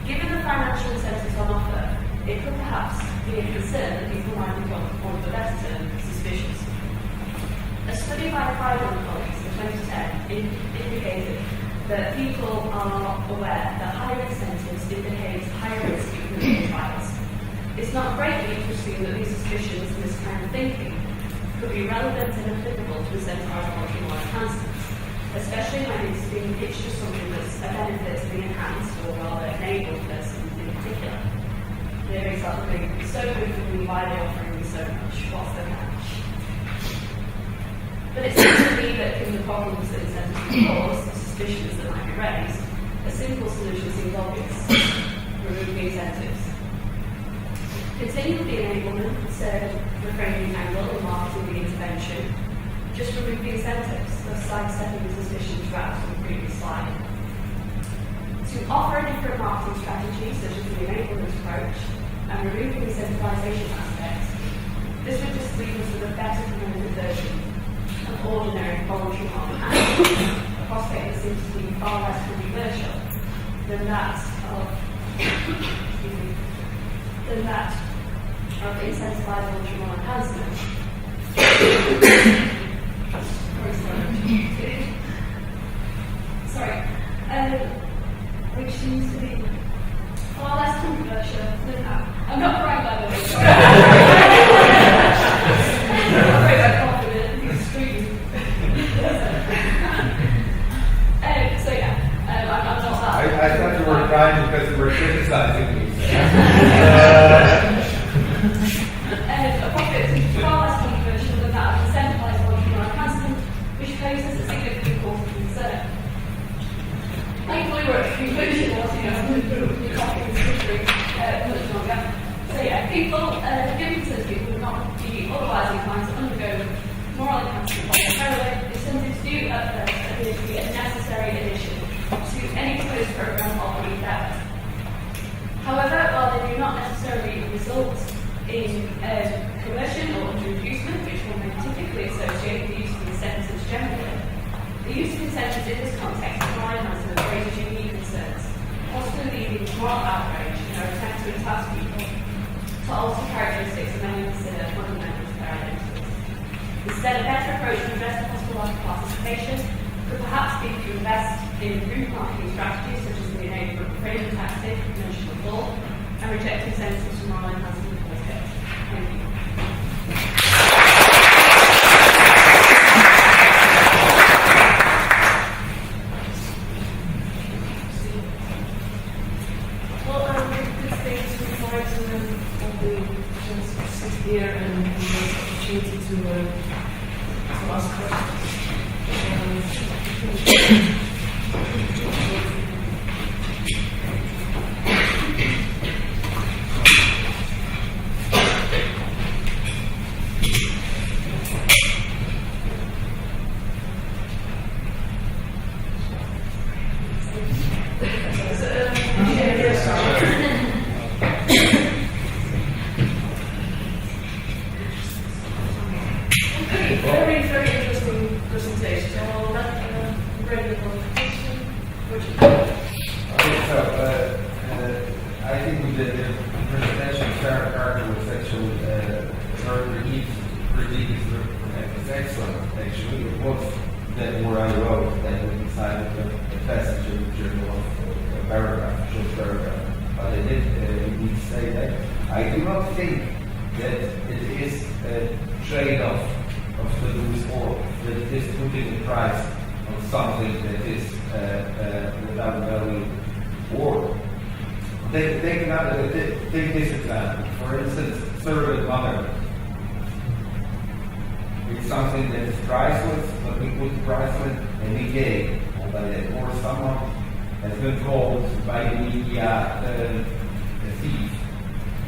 given the financial incentives on offer, it could perhaps be a concern that people might become, for the better term, suspicious. A study by Pride and colleagues in 2010 indicated that people are aware that higher incentives indicate higher risk of clinical trials. It's not great leap to assume that these suspicions and this kind of thinking could be relevant and applicable to incentivize voluntary moral enhancements, especially when it's being pitched as something that's a benefit to the enhanced or rather enabled person in particular. They're exactly so good for me, why they're offering me so much, what's the catch? But it seems to me that in the problems that incentives cause, the suspicions that might be raised, a simple solution seems obvious: remove the incentives. Continue with the enablement, reframing angle and marketing the intervention. Just remove the incentives, thus sidestepping the suspicion traps from the previous slide. To offer a different marketing strategy, such as the enablement approach, and remove the incentivization aspects, this would just leave us with a better promoted version of ordinary voluntary harm, and a prospect that seems to be far less controversial than that of incentivized voluntary harm enhancement. Sorry. Which seems to be far less controversial than that. I'm not crying, by the way. Sorry. I'm very confident. It's extreme. So yeah, I'm not that. I thought you were crying because you were criticizing me. A profit is far less controversial than that of incentivized voluntary enhancement, which poses a significant cause of concern. Thankfully, we're at the conclusion of the topic is much longer. So yeah, people, given to people who would not be otherwise inclined to undergo moral enhancement voluntarily, incentives do at first appear to be a necessary addition to any proposed program of endeavour. However, while they do not necessarily result in coercion or under-inducement, which one may typically associate with the use of incentives generally, the use of incentives in this context of moral enhancement raises unique concerns, possibly leading to moral outrage in our attempt to entice people to alter characteristics of many consider fundamental to their identities. Instead, a better approach to address the possible loss of participation could perhaps be to invest in improved marketing strategies such as the enablement framing tactic mentioned before, and reject incentives from moral enhancement in this case. Thank you. Here and the opportunity to ask questions. Very interesting presentation. So I'll let Greg the presentation. I think the presentation of Sarah Carter was actually her critique is excellent. Actually, it was that where I wrote that we decided a passage in the journal of a paragraph, a short paragraph. But I did indeed say that. I do not think that it is a trade-off of the loose or that it is putting a price on something that is without value. Or take this example. For instance, surrogate mother. It's something that is priceless, but we put the price on it and we gain by that. Or someone has been called by the media a thief.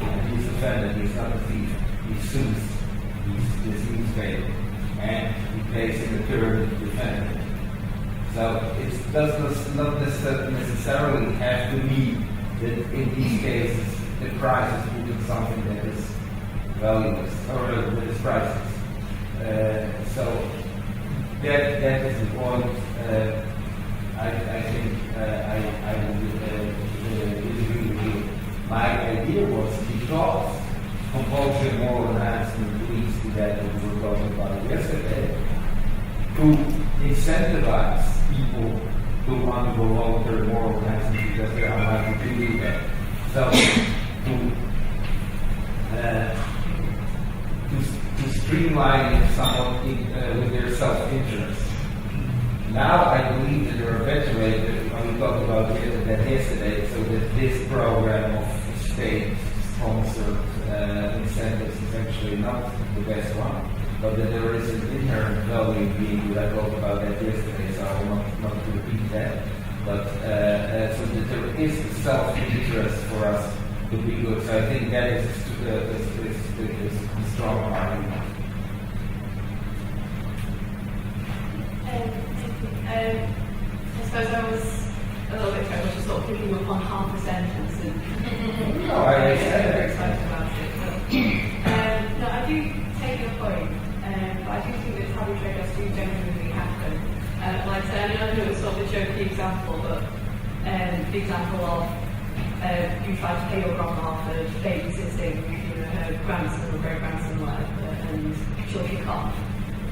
And he's offended, he's not a thief. He sues this newspaper and he pays in return to defend it. So it does not necessarily have to be that in these cases the price is put in something that is valueless or that is priceless. So that is the point. I think I would disagree with you. My idea was because compulsory moral enhancement leads to that we were talking about yesterday, to incentivize people who want to go voluntary moral enhancement because they are likely to do that. So to streamline it somewhat with their self-interest. Now I believe that there are better ways, when we talked about that yesterday, so that this program of state-sponsored incentives is actually not the best one, but that there is an inherent value being, I talked about that yesterday, so I will not repeat that. But so that there is self-interest for us to be good. So I think that is a strong argument. I suppose I was a little bit troubled, just sort of picking up on half a sentence and No, I very excited about it. But, no, I do take your point, but I do think that salary trade-offs do genuinely happen. Like I said, I know it's sort of a jokey example, but the example of you try to pay your grandma for babysitting, her grandson or great-grandson or whatever, and she'll kick off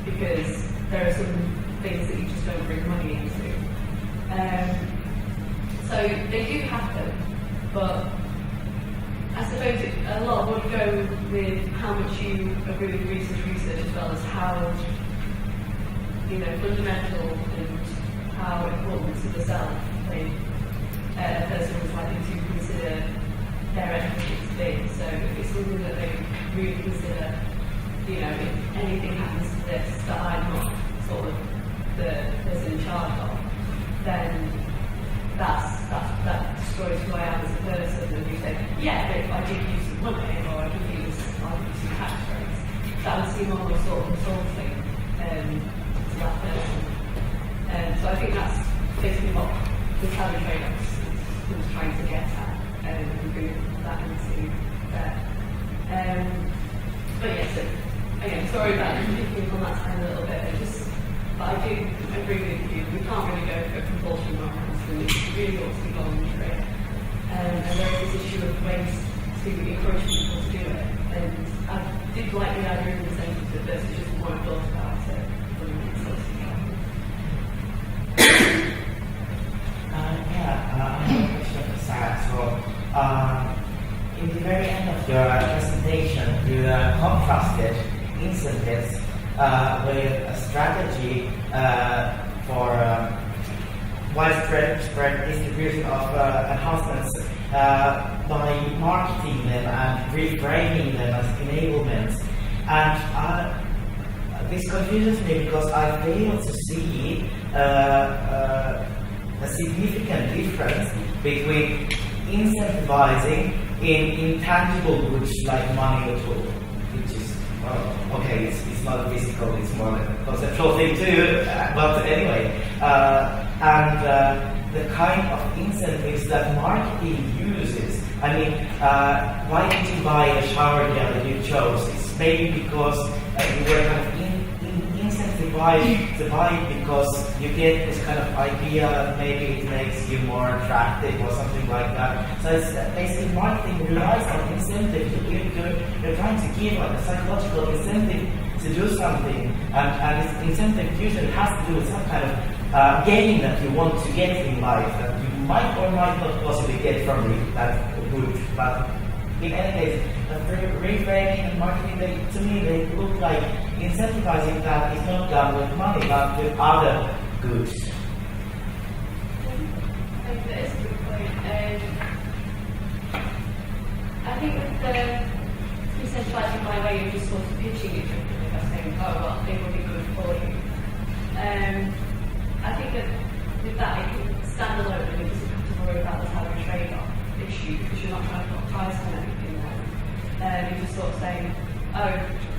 because there are some things that you just don't bring money into. So they do happen, but I suppose a lot would go with how much you agree with research as well as how fundamental and how important to the self a person is likely to consider their empathy to be. So if it's something that they really consider, if anything happens to this that I'm not sort of the person in charge of, then that destroys who I am as a person. And you say, yeah, but if I give you some money or I give you some tax rates, that would seem almost sort of insulting to that person. So I think that's basically what the salary trade-offs was trying to get at, and bring that into there. But yeah, so again, sorry about picking on that time a little bit. But I do agree with you. We can't really go for compulsion markets, and it really ought to be voluntary. And there is this issue of ways to encourage people to do it. And I did like the idea of incentives at first, it's just more I thought about it. I have a question for Sarah. So, in the very end of your presentation, you contrasted incentives with a strategy for widespread distribution of enhancements by marketing them and reframing them as enablements. And this confuses me because I fail to see a significant difference between incentivizing in intangible goods like money or tool, which is, okay, it's not physical, it's more a conceptual thing too, but anyway, and the kind of incentives that marketing uses. I mean, why did you buy a shower gel that you chose? It's maybe because you were kind of incentivized to buy it because you get this kind of idea that maybe it makes you more attractive or something like that. So it's basically marketing relies on incentive. You're trying to give a psychological incentive to do something, and this incentive usually has to do with some kind of gain that you want to get in life that you might or might not possibly get from that good. But in any case, reframing and marketing, to me, they look like incentivizing that is not done with money, but with other goods. I think that is a good point. I think with the incentivizing by way of just sort of pitching it differently by saying, oh, well, they will be good for you. I think that with that, it can stand alone and it doesn't have to worry about the salary trade-off issue because you're not trying to put price on anything there. You're just sort of saying, oh,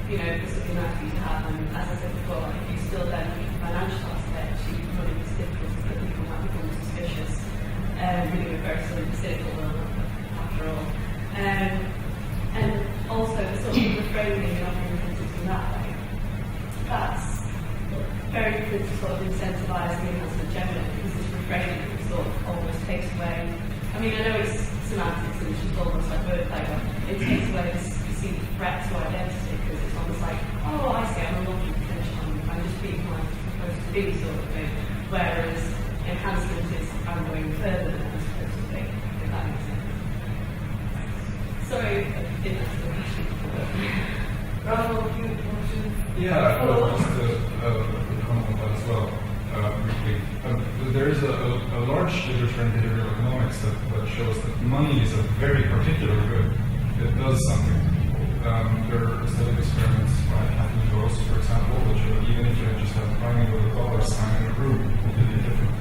this would be nice for you to have, and as I said before, if you still don't keep the financial aspect, you can run into difficulties that people might become suspicious. Really a very sort of cynical world after all. And also the sort of reframing and offering incentives in that way. That's very good to sort of incentivize the enhancement generally because this reframing sort of almost takes away. I mean, I know it's semantics and it's just almost like wordplay, but it takes away this perceived threat to identity because it's almost like, oh, I see, I'm unlocking potential, I'm just being who I'm supposed to be, sort of thing. Whereas enhancement is, I'm going further than I'm supposed to be, if that makes sense. Sorry, I didn't answer the question. Ronald, do you want to? Yeah, just to comment on that as well, briefly. There is a large literature in behavioral economics that shows that money is a very particular good. It does something. There are study experiments by Kathleen Gross, for example, that show even if you just have money with a dollar sign in a room, it will be different.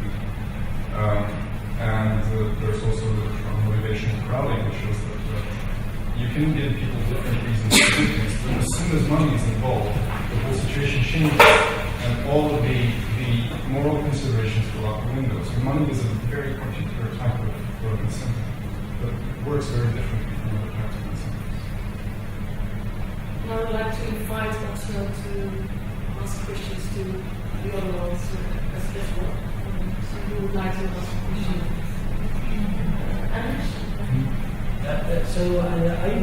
can give people different reasons to do things, but as soon as money is involved, the whole situation changes, and all of the moral considerations go out the window. So money is a very particular type of incentive, but it works very differently from other types of incentives. Now I would like to invite also to ask questions to the other ones as well. So who would like to ask a question? So I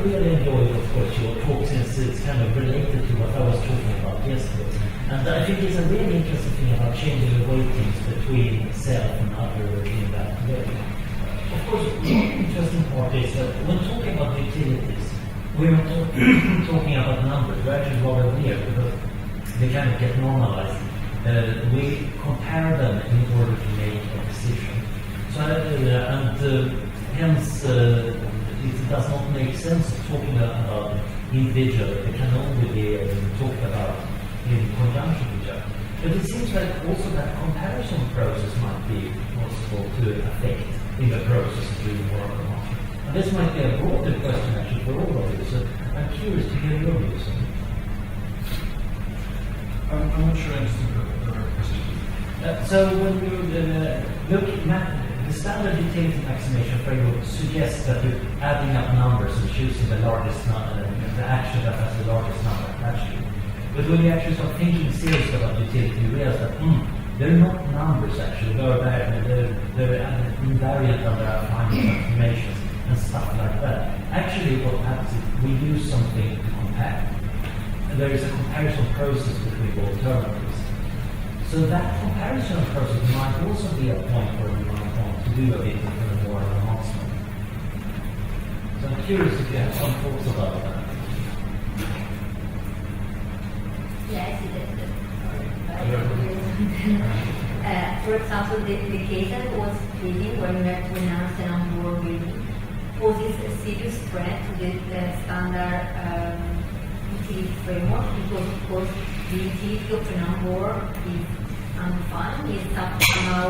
really enjoyed, of course, your talk since it's kind of related to what I was talking about yesterday. And I think it's a really interesting thing about changing the weightings between self and other in that way. Of course, the interesting part is that when talking about utilities, we're not talking about numbers, we're actually rather weird because they kind of get normalized. We compare them in order to make a decision. So, hence, it does not make sense talking about individual. It can only be talked about in conjunction with each other. But it seems like also that comparison process might be possible to affect in the process of doing more of the market. And this might be a broader question actually for all of you. So I'm curious to hear your views on it. I'm not sure I understood the question. So when you look at the standard utility maximization framework suggests that you're adding up numbers and choosing the largest number, the action that has the largest number attached to it. But when you actually start thinking seriously about utility, you realize that they're not numbers actually, they're invariant and there are final transformations and stuff like that. Actually what happens is we use something to compare. And there is a comparison process between alternatives. So that comparison process might also be a point where we might want to do a bit of more enhancement. So I'm curious if you have some thoughts about that. Yes, for example, the case that was reading when we announced an on-board building poses a serious threat to the standard utility framework because, of course, the utility of an on-board is undefined. It's somehow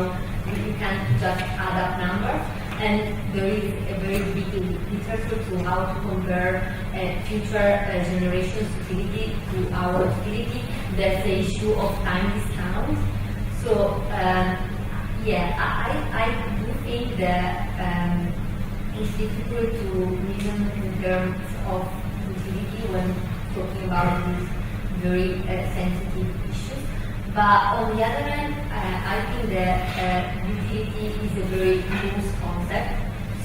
you can't just add up numbers, and there is a very big literature to how to compare future generations' utility to our utility. That's the issue of time discount. So, I do think that it's difficult to reason in terms of utility when talking about these very sensitive issues. But on the other hand, I think that utility is a very loose concept.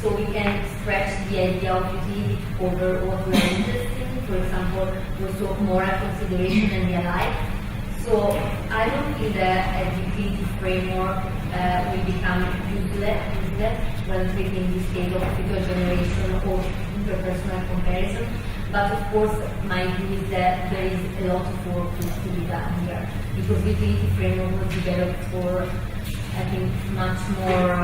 So we can stretch the idea of utility to cover what we are interested in. For example, also moral consideration and the alike. So I don't think that a utility framework will become useless when treating this case of future generation or interpersonal comparison. But of course, my view is that there is a lot of work to be done here because utility framework was developed for, I think, much more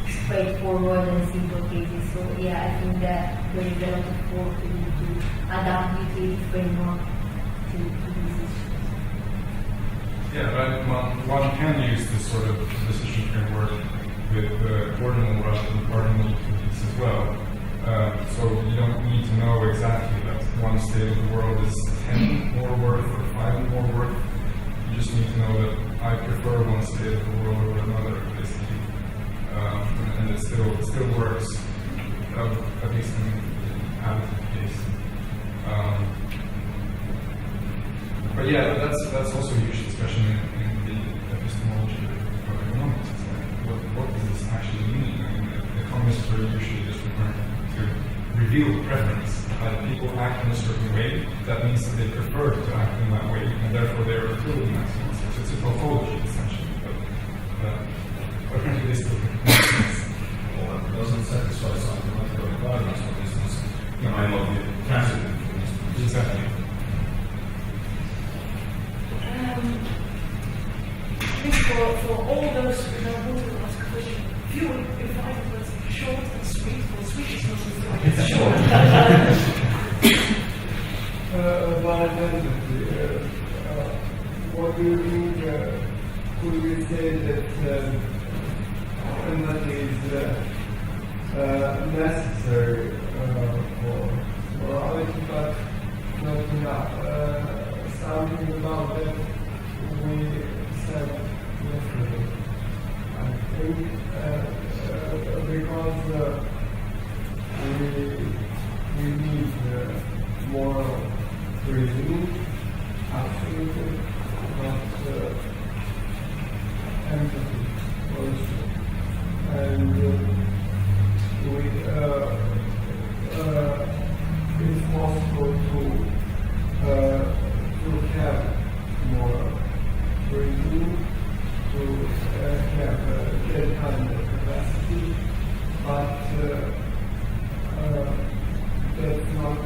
straightforward and simple cases. So yeah, I think that there is a lot of work to do to adapt utility framework to these issues. Yeah, but one can use this sort of decision framework with ordinal rather than cardinal utilities as well. So you don't need to know exactly that one state of the world is 10 more worth or 5 more worth. You just need to know that I prefer one state of the world over another, basically. And it still works, at least in the additive case. But yeah, that's also a huge discussion in the epistemology of economics. It's like, what does this actually mean? I mean, economists are usually just referring to revealed preference. People act in a certain way, that means that they prefer to act in that way, and therefore they are utility maximums. So it's a tautology, essentially. But apparently they still make sense. Well, that doesn't satisfy some mathematical requirements, for instance. You might not be transitive, for instance. Exactly. For all those who don't want to ask a question, if you would invite us short and sweet, well, sweet is not as like it's short. What do you think? Could we say that empathy is necessary for morality, but not enough. Something about that we said yesterday. I think because we need more reasoning, absolutely, but empathy also. And it's possible to have more reasoning, to have that kind of capacity, but that's not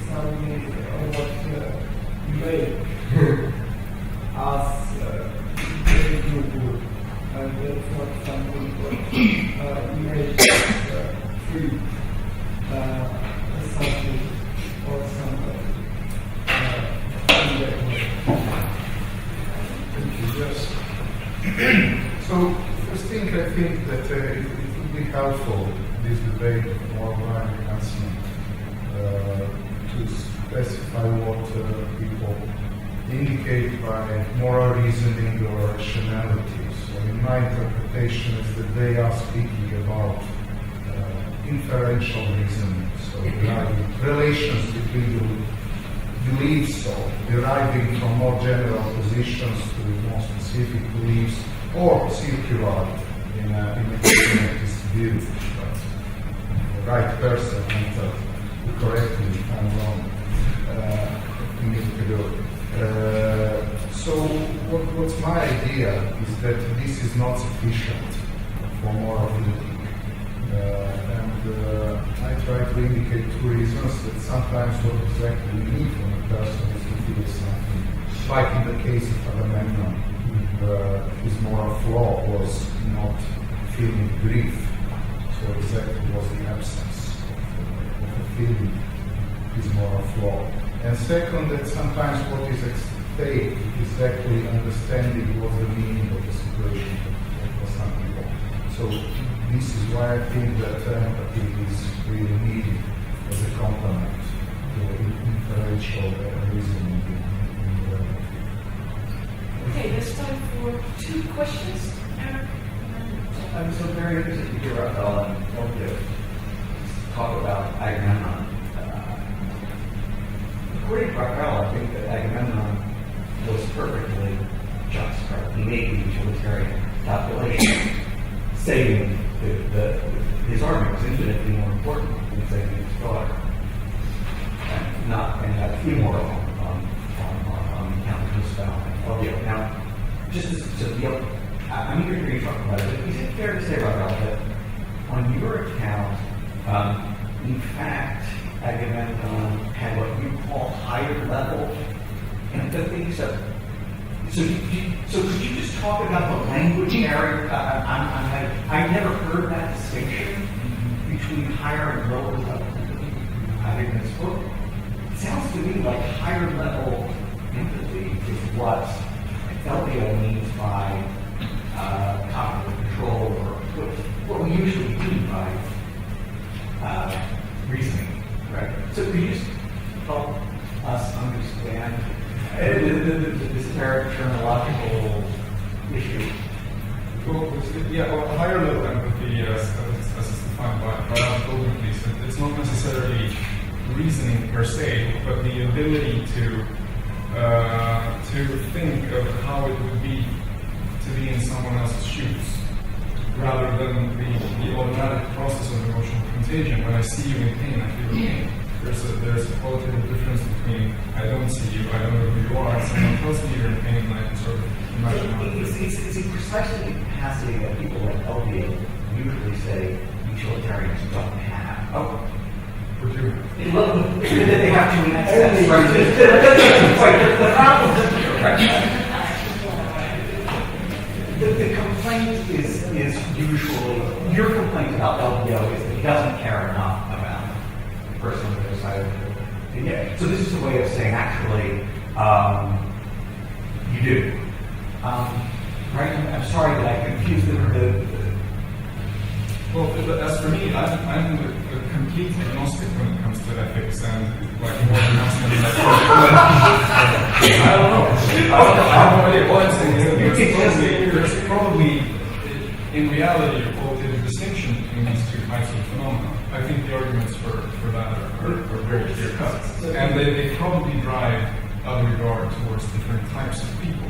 something what make us very good, and that's not something what make us free something or somebody in that way. Thank you. Yes. So, first thing, I think that it would be helpful, this debate of moral enhancement, to specify what people indicate by moral reasoning or rationality. So, in my interpretation, is that they are speaking about inferential reasoning, so deriving relations between the beliefs, or deriving from more general positions to more specific beliefs, or circular in a communist view. But the right person entered correctly, if I'm wrong, a minute ago. So what's my idea is that this is not sufficient for moral thinking. I try to indicate two reasons that sometimes what exactly we need from a person is to feel something. Like in the case of Agamemnon, his moral flaw was not feeling grief. So exactly was the absence of a feeling his moral flaw. And second, that sometimes what is at stake is actually understanding what the meaning of the situation for some people. So this is why I think that empathy is really needed as a complement to inferential reasoning. Okay, there's time for 2 questions. Eric? I'm so very interested to hear Raphael and Colombo talk about Agamemnon. According to Raphael, I think that Agamemnon was perfectly just, right? He made the utilitarian calculation, saving his army was infinitely more important than saving his daughter, and had immoral on account of his spouse and Colombo. Now, just to be able, I'm eager to hear you talk about it, but is it fair to say, Raphael, that on your account, in fact, Agamemnon had what you call higher level empathy? So could you just talk about the language area? I've never heard that distinction between higher and lower level empathy. I think in this book, it sounds to me like higher level empathy is what LBO means by cognitive control, or what we usually mean by reasoning, right? So could you just help us understand this terminological issue? Well, higher level empathy, as it's defined by Ahlskog, at least, it's not necessarily reasoning per se, but the ability to think of how it would be to be in someone else's shoes, rather than the automatic process of emotional contagion. When I see you in pain, I feel pain. There's a qualitative difference between I don't see you, I don't know who you are, and someone tells me you're in pain, and I can sort of imagine how it is. It's precisely the capacity that people like LBO usually say utilitarians don't have. Oh. Would you? That they have to in excess, right? The problem the complaint is usually, your complaint about LBO is that he doesn't care enough about the person on the other side of the yeah. So this is a way of saying, actually, you do. Right? I'm sorry that I confused Well, as for me, I'm a complete agnostic when it comes to ethics and like more agnostic than I don't know. I have no idea what I'm saying. There's probably, in reality, a qualitative distinction between these two types of phenomena. I think the arguments for that are very clear cut. And they probably drive out of regard towards different types of people.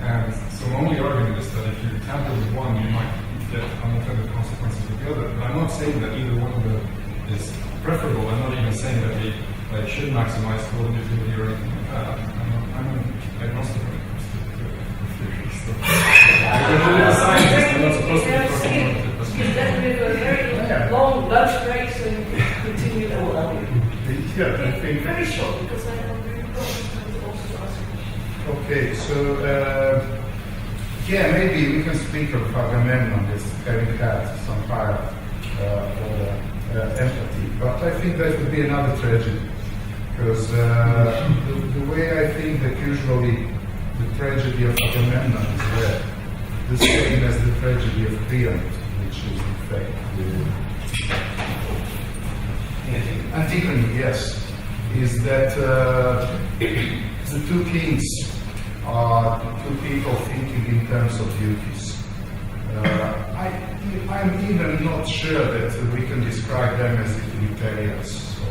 And so my only argument is that if you tamper with one, you might get unintended consequences with the other. But I'm not saying that either one of them is preferable. I'm not even saying that they should maximize qualitativity or anything like that. I'm an agnostic when it comes to theory stuff. I'm a scientist. I'm not supposed to be talking about it. Because then we have a very long lunch break, so we can continue that. Yeah, I think. Very short, because I have very important also to ask. Okay, so yeah, maybe we can speak of Agamemnon as having had some kind of empathy, but I think that would be another tragedy, because the way I think that usually the tragedy of Agamemnon is the same as the tragedy of Priam, which is in fact Antigone, yes, is that the two kings are two people thinking in terms of duties. I'm even not sure that we can describe them as utilitarians. So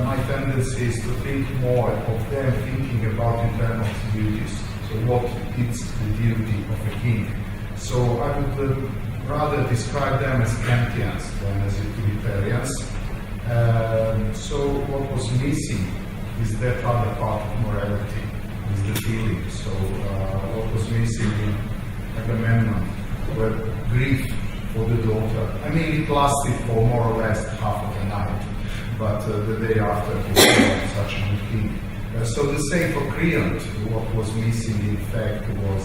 my tendency is to think more of them thinking about internal duties. So what is the duty of a king? So I would rather describe them as Kantians than as utilitarians. So what was missing is that other part of morality, is the feeling. So what was missing in Agamemnon were grief for the daughter. I mean, it lasted for more or less half of the night, but the day after he was such a good king. So the same for Creon. What was missing, in fact, was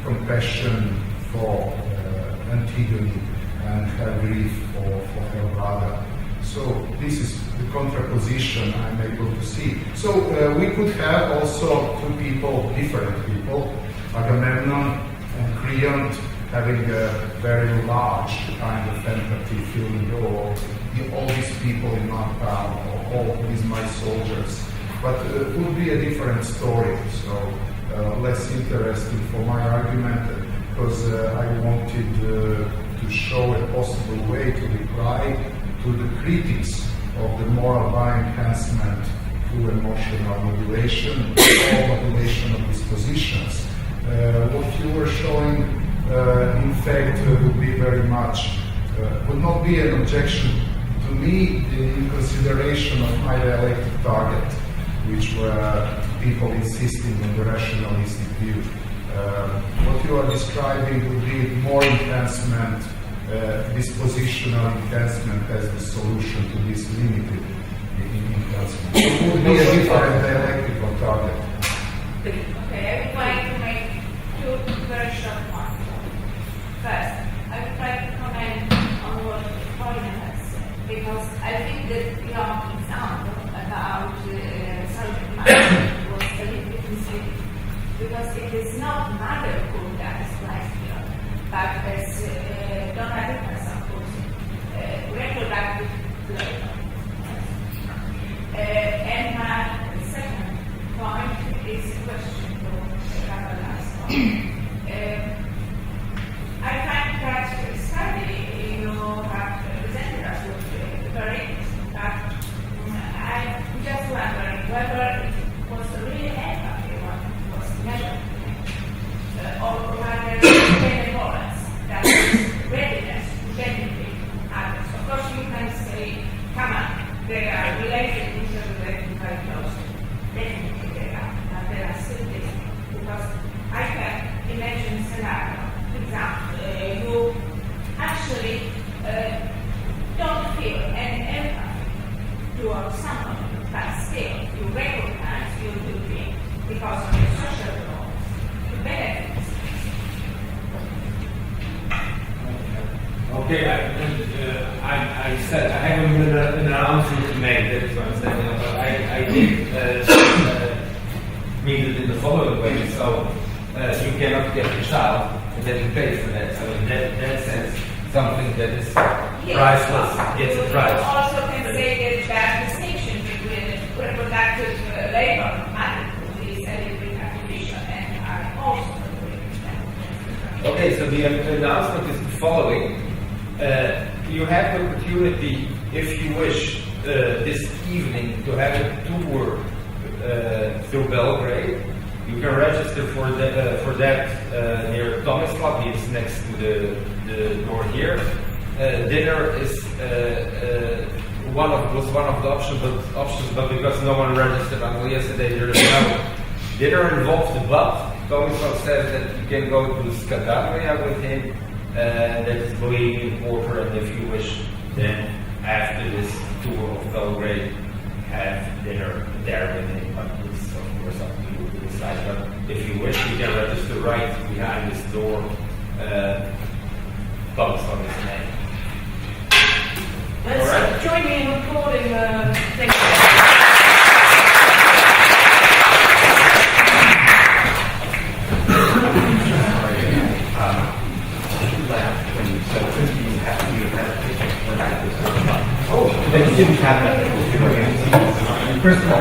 compassion for Antigone and her grief for her brother. So this is the contraposition I'm able to see. So we could have also two people, different people, Agamemnon and Creon, having a very large kind of empathy, feeling, oh, all these people in my town, or all these my soldiers. But it would be a different story, so less interesting for my argument, because I wanted to show a possible way to reply to the critics of the moral enhancement through emotional modulation or modulation of dispositions. What you were showing, in fact, would be very much, would not be an objection to me in consideration of my dialectic target, which were people insisting on the rationalistic view. What you are describing would be more enhancement, dispositional enhancement as the solution to this limited enhancement. It would be a different dialectical target. Okay, I would like to make two very short points. First, I would like to comment on what Paulina has said, because I think that your example about subject matter was a little bit misleading, because it is not motherhood that is right here, but as Donna Dickerson puts it, reproductive labor. And my second point is a question to Ahlskog. I find that study you have presented us with very interesting, but I'm just wondering whether it was really empathy what was measured, or rather benevolence, that is readiness to benefit others. Of course, you can say, come on, they are related, interrelated very closely. Definitely they are, but they are still different. Because I can imagine scenario, for example, you actually don't feel any empathy towards someone, but still you recognize your duty because of your social role to benefit. Okay, I said I haven't an announcement to make, that's what I'm saying, but I did mean it in the following way. So you cannot get your child and then you pay for that. So in that sense, something that is priceless gets a price. You also can say there's bad distinction between reproductive labor adequately and reproduction and are also Okay, so the announcement is the following. You have the opportunity, if you wish, this evening to have a tour through Belgrade. You can register for that near Thomas Club. It's next to the door here. Dinner is was one of the options, but because no one registered until yesterday, there is no dinner involved. But Tomislav says that you can go to Skadavria with him. That is Bohemian Quarter, and if you wish, then after this tour of Belgrade, have dinner there with him. But it's of course up to you to decide. But if you wish, you can register right behind this door. Tomislav is name. Let's join me in recording the thing. Oh, they didn't have that. First of all,